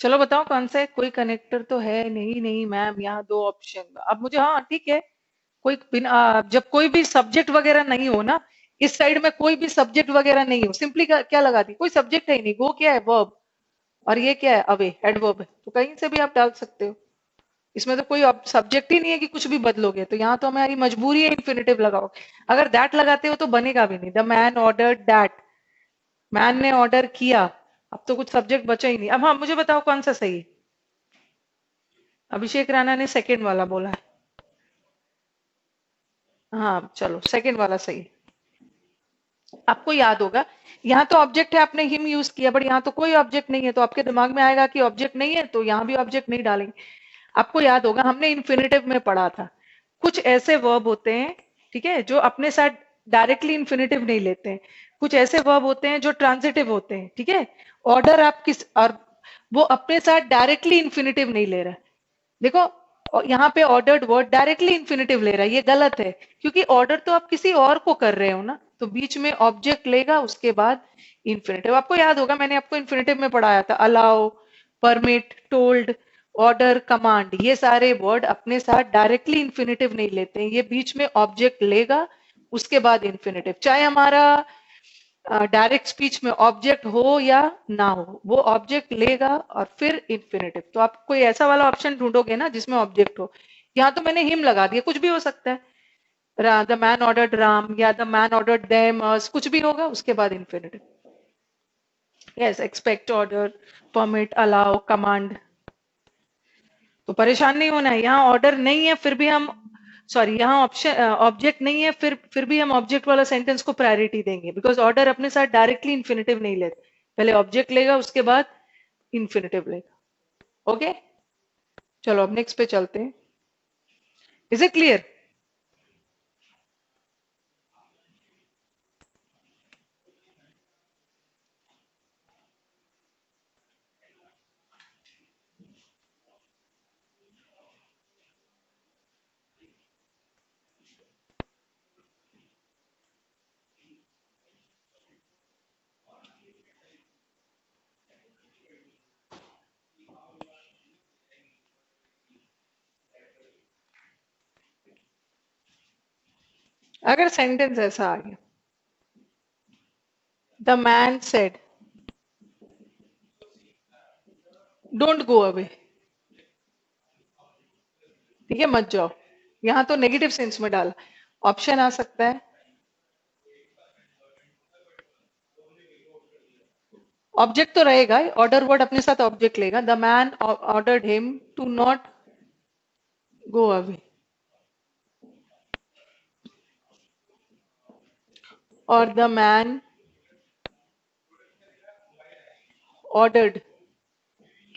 चलो बताओ कौन सा है, कोई कनेक्टर तो है नहीं, नहीं मैम, यहाँ दो ऑप्शन। अब मुझे, हाँ ठीक है, कोई बिना जब कोई भी सब्जेक्ट वगैरह नहीं हो ना, इस साइड में कोई भी सब्जेक्ट वगैरह नहीं हो, सिंपली क्या लगा दी, कोई सब्जेक्ट है ही नहीं, गो क्या है, वर्ब, और ये क्या है, अवे, एडवर्ब है, तो कहीं से भी आप डाल सकते हो। इसमें तो कोई सब्जेक्ट ही नहीं है कि कुछ भी बदलोगे, तो यहाँ तो हमारी मजबूरी है इन्फिनेटिव लगाओ। अगर दैट लगाते हो तो बनेगा भी नहीं, the man order that, man ने ऑर्डर किया। अब तो कुछ सब्जेक्ट बचा ही नहीं। अब हाँ मुझे बताओ कौन सा सही है। अभिषेक राणा ने सेकंड वाला बोला है। हाँ चलो, सेकंड वाला सही है। आपको याद होगा, यहाँ तो ऑब्जेक्ट है, आपने हिम यूज किया, बट यहाँ तो कोई ऑब्जेक्ट नहीं है, तो आपके दिमाग में आएगा कि ऑब्जेक्ट नहीं है, तो यहाँ भी ऑब्जेक्ट नहीं डालेंगे। आपको याद होगा, हमने इन्फिनेटिव में पढ़ा था, कुछ ऐसे वर्ब होते हैं, ठीक है, जो अपने साथ डायरेक्टली इन्फिनेटिव नहीं लेते हैं। कुछ ऐसे वर्ब होते हैं जो ट्रांजिटिव होते हैं, ठीक है। ऑर्डर आप किस, और वो अपने साथ डायरेक्टली इन्फिनेटिव नहीं ले रहा। देखो, यहाँ पे ऑर्डर्ड वर्ड डायरेक्टली इन्फिनेटिव ले रहा है, ये गलत है। क्योंकि ऑर्डर तो आप किसी और को कर रहे हो ना, तो बीच में ऑब्जेक्ट लेगा, उसके बाद इन्फिनेटिव। आपको याद होगा, मैंने आपको इन्फिनेटिव में पढ़ाया था, allow, permit, told, order, command, ये सारे वर्ड अपने साथ डायरेक्टली इन्फिनेटिव नहीं लेते हैं, ये बीच में ऑब्जेक्ट लेगा, उसके बाद इन्फिनेटिव। चाहे हमारा डायरेक्ट स्पीच में ऑब्जेक्ट हो या ना हो, वो ऑब्जेक्ट लेगा और फिर इन्फिनेटिव। तो आप कोई ऐसा वाला ऑप्शन ढूंढोगे ना जिसमें ऑब्जेक्ट हो। यहाँ तो मैंने हिम लगा दिया, कुछ भी हो सकता है, द मैन ऑर्डर्ड राम या द मैन ऑर्डर्ड देम, कुछ भी होगा, उसके बाद infinitive. Yes, expect, order, permit, allow, command. तो परेशान नहीं होना है, यहाँ ऑर्डर नहीं है फिर भी हम, सॉरी, यहाँ ऑप्शन ऑब्जेक्ट नहीं है, फिर भी हम ऑब्जेक्ट वाला सेंटेंस को प्रायोरिटी देंगे, बिकॉज ऑर्डर अपने साथ डायरेक्टली इन्फिनेटिव नहीं लेते, पहले ऑब्जेक्ट लेगा, उसके बाद इन्फिनेटिव लेगा। ओके, चलो अब नेक्स्ट पे चलते हैं। Is it clear. अगर सेंटेंस ऐसा आ गया, the man said don't go away, ठीक है, मत जाओ, यहाँ तो नेगेटिव सेंस में डाला। ऑप्शन आ सकता है, ऑब्जेक्ट तो रहेगा, ऑर्डर वर्ड अपने साथ ऑब्जेक्ट लेगा। The man ordered him to not go away, और the man ordered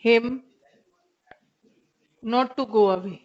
him not to go away.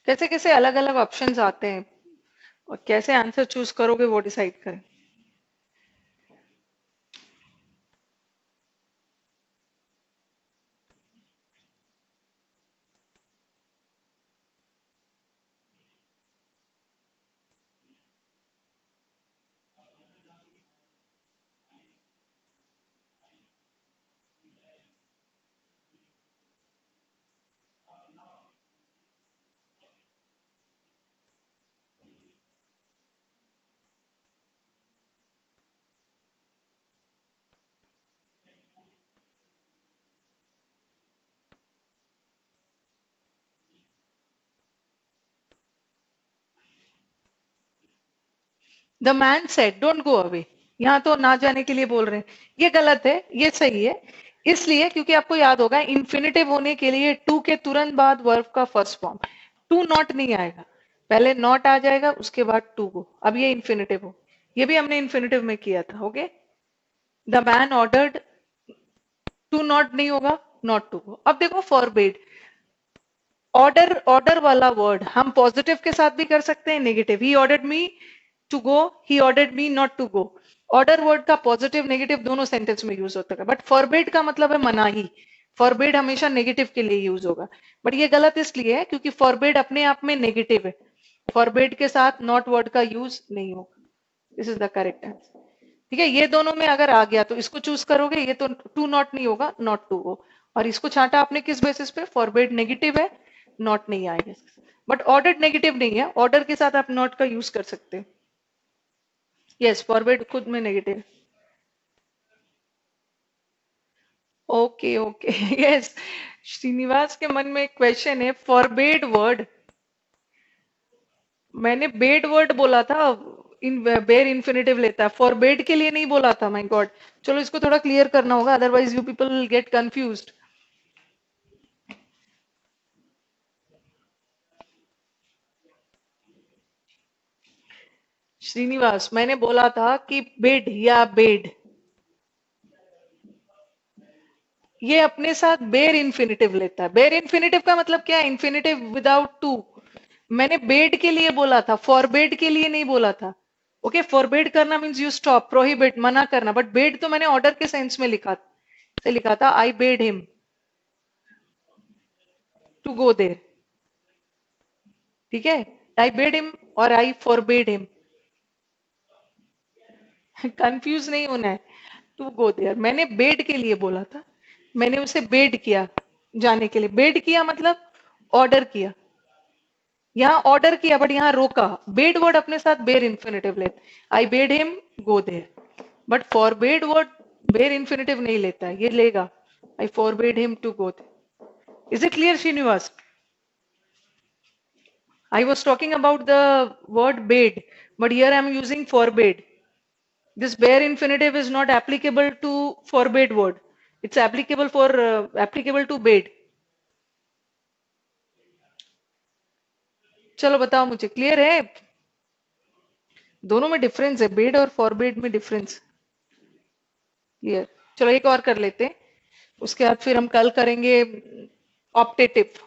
कैसे कैसे अलग अलग ऑप्शंस आते हैं, और कैसे आंसर चूज करोगे वो डिसाइड करें। The man said don't go away, यहाँ तो ना जाने के लिए बोल रहे हैं, ये गलत है, ये सही है। इसलिए क्योंकि आपको याद होगा इन्फिनिटिव होने के लिए टू के तुरंत बाद वर्ब का फर्स्ट फॉर्म, टू नॉट नहीं आएगा, पहले नॉट आ जाएगा उसके बाद टू गो। अब ये इन्फिनिटिव हो, ये भी हमने इन्फिनिटिव में किया था। Okay, the man ordered, to not नहीं होगा, नॉट टू गो। अब देखो फॉरबिड, ऑर्डर ऑर्डर वाला वर्ड हम पॉजिटिव के साथ भी कर सकते हैं, negative. He ordered me to go, he ordered me not to go. Order word का पॉजिटिव नेगेटिव दोनों सेंटेंस में यूज होता है, बट फॉरबिड का मतलब है मनाही। फॉरबिड हमेशा नेगेटिव के लिए यूज होगा, बट ये गलत इसलिए है क्योंकि फॉरबिड अपने आप में नेगेटिव है, फॉरबिड के साथ नॉट वर्ड का यूज नहीं होगा। This is the correct answer. ठीक है, ये दोनों में अगर आ गया तो इसको चूज करोगे, ये तो टू नॉट नहीं होगा, नॉट टू गो। और इसको छांटा आपने किस बेसिस पे, फॉरबिड नेगेटिव है, नॉट नहीं आएगा, बट ऑर्डर नेगेटिव नहीं है, ऑर्डर के साथ आप नॉट का यूज कर सकते हैं। यस, फॉरबिड खुद में negative. Okay okay yes, Srinivas के मन में एक क्वेश्चन है, फॉरबिड वर्ड, मैंने बेड वर्ड बोला था, इन बेर इन्फिनेटिव लेता है, फॉरबिड के लिए नहीं बोला था। माय गॉड, चलो इसको थोड़ा क्लियर करना होगा, otherwise you people get confused. Srinivas, मैंने बोला था कि बेड या बेड, ये अपने साथ बेर इन्फिनिटिव लेता है। बेर इन्फिनिटिव का मतलब क्या है, इन्फिनिटिव विदाउट टू। मैंने बेड के लिए बोला था, फॉरबेड के लिए नहीं बोला था। ओके, फॉरबेड करना मीन्स यू स्टॉप, प्रोहिबिट, मना करना, बट बेड तो मैंने ऑर्डर के सेंस में लिखा था, आई बेड हिम टू गो देर। ठीक है, आई बेड हिम और आई फॉरबेड हिम कंफ्यूज नहीं होना है, टू गो देयर। मैंने बेड के लिए बोला था, मैंने उसे बेड किया जाने के लिए। बेड किया मतलब ऑर्डर किया, यहाँ ऑर्डर किया बट यहाँ रोका। बेड वर्ड अपने साथ बेर इन्फिनिटिव लेते, I bade him go there, but forbade word bare infinitive नहीं लेता है, ये लेगा, I forbade him to go there. Is it clear Srinivas? I was talking about the word bade, but here I am using forbade. This bare infinitive is not applicable to forbade word. It's applicable for applicable to bade. चलो बताओ मुझे, clear है? दोनों में difference है, bed और forbade में difference clear. चलो एक और कर लेते हैं, उसके बाद फिर हम कल करेंगे ऑप्टेटिव।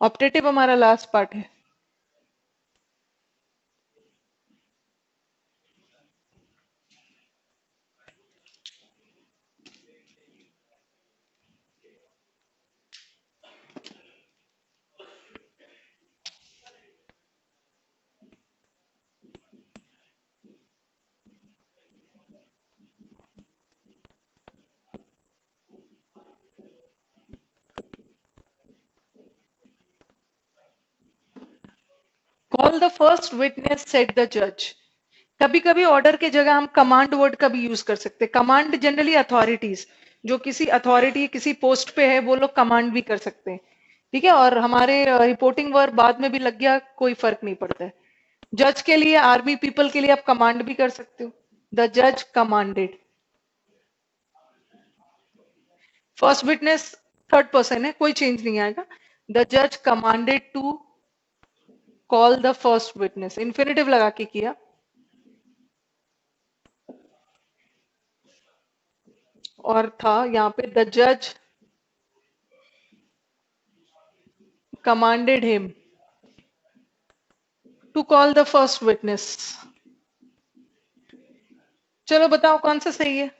ऑप्टेटिव हमारा लास्ट पार्ट है। Call the first witness said the जज। कभी कभी ऑर्डर के जगह हम कमांड वर्ड का भी यूज कर सकते हैं। कमांड जनरली अथॉरिटीज, जो किसी अथॉरिटी किसी पोस्ट पे है वो लोग कमांड भी कर सकते हैं। ठीक है, और हमारे रिपोर्टिंग वर्ब बाद में भी लग गया कोई फर्क नहीं पड़ता है। जज के लिए, आर्मी पीपल के लिए आप कमांड भी कर सकते हो। द जज commanded. First witness third person है, कोई चेंज नहीं आएगा। द जज commanded to call the first witness, infinitive लगा के किया। और था यहाँ पे द जज commanded him to call the first witness। चलो बताओ कौन सा सही है।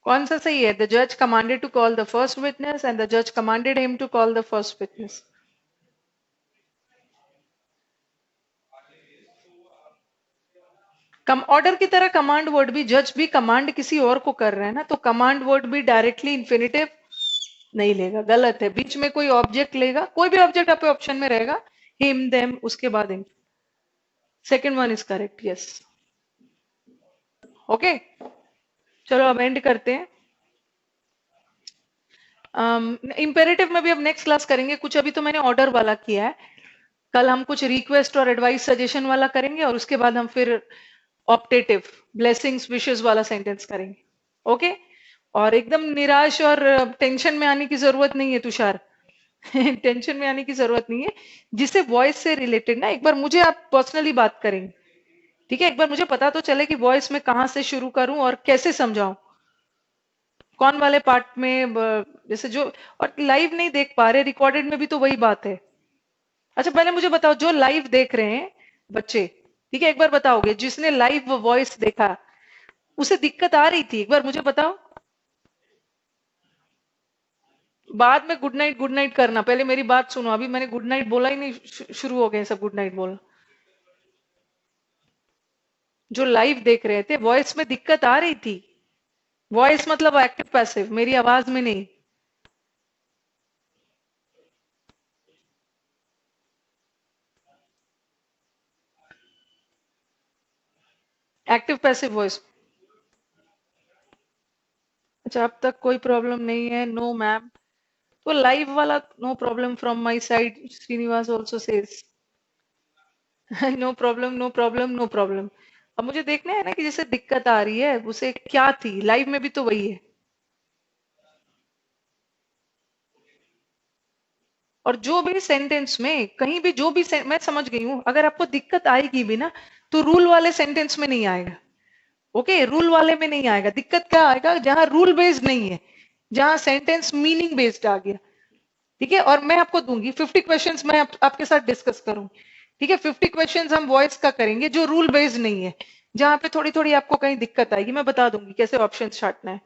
कौन सा सही है? द जज commanded to call the first witness and the जज commanded him to call the first witness. Come order की तरह कमांड वर्ड भी, जज भी कमांड किसी और को कर रहे हैं ना, तो कमांड वर्ड भी डायरेक्टली इन्फिनेटिव नहीं लेगा, गलत है। बीच में कोई ऑब्जेक्ट लेगा, कोई भी ऑब्जेक्ट आपके ऑप्शन में रहेगा, हिम देम, उसके बाद him. Second one is correct, yes. Okay, चलो अब एंड करते हैं। इंपेरेटिव में भी अब नेक्स्ट क्लास करेंगे। कुछ अभी तो मैंने ऑर्डर वाला किया है, कल हम कुछ रिक्वेस्ट और एडवाइस सजेशन वाला करेंगे, और उसके बाद हम फिर ऑप्टेटिव ब्लेसिंग्स विशेस वाला सेंटेंस करेंगे। ओके, और एकदम निराश और टेंशन में आने की जरूरत नहीं है तुषार। टेंशन में आने की जरूरत नहीं है। जिससे वॉइस से रिलेटेड ना, एक बार मुझे आप पर्सनली बात करेंगे, ठीक है? एक बार मुझे पता तो चले कि वॉइस में कहां से शुरू करूं और कैसे समझाऊं, कौन वाले पार्ट में जैसे जो, और लाइव नहीं देख पा रहे, रिकॉर्डेड में भी तो वही बात है। अच्छा पहले मुझे बताओ, जो लाइव देख रहे हैं बच्चे, ठीक है, एक बार बताओगे जिसने लाइव वॉइस देखा उसे दिक्कत आ रही थी, एक बार मुझे बताओ। बाद में गुड नाइट करना, पहले मेरी बात सुनो। अभी मैंने गुड नाइट बोला ही नहीं, शुरू हो गए सब गुड नाइट बोलना। जो लाइव देख रहे थे, वॉइस में दिक्कत आ रही थी। वॉइस मतलब एक्टिव पैसिव, मेरी आवाज में नहीं। Active passive voice. अच्छा, अब तक कोई प्रॉब्लम नहीं है? No ma'am. तो लाइव वाला no problem from my side, Srinivas also says. No problem, no problem, no problem. अब मुझे देखना है ना कि जैसे दिक्कत आ रही है उसे क्या थी, लाइव में भी तो वही है। और जो भी सेंटेंस में कहीं भी जो भी मैं समझ गई हूं, अगर आपको दिक्कत आएगी भी ना, तो रूल वाले सेंटेंस में नहीं आएगा। ओके, रूल वाले में नहीं आएगा। दिक्कत क्या आएगा? जहां रूल बेस्ड नहीं है, जहां सेंटेंस मीनिंग बेस्ड आ गया। ठीक है, और मैं आपको दूंगी 50 क्वेश्चंस, मैं आपके साथ डिस्कस करूंगी। ठीक है, 50 क्वेश्चंस हम वॉइस का करेंगे जो रूल बेस्ड नहीं है, जहां पे थोड़ी थोड़ी आपको कहीं दिक्कत आएगी, मैं बता दूंगी कैसे ऑप्शन छांटना है।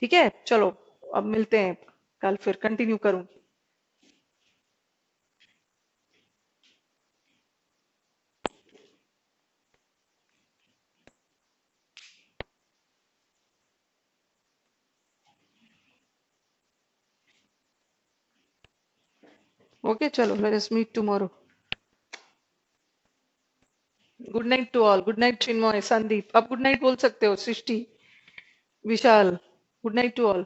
ठीक है, चलो अब मिलते हैं कल, फिर कंटिन्यू करूंगी। ओके, चलो let us meet tomorrow. Good night to all. Good night Chinmay, Sandeep, आप गुड नाइट बोल सकते हो। Srishti, Vishal, good night to all.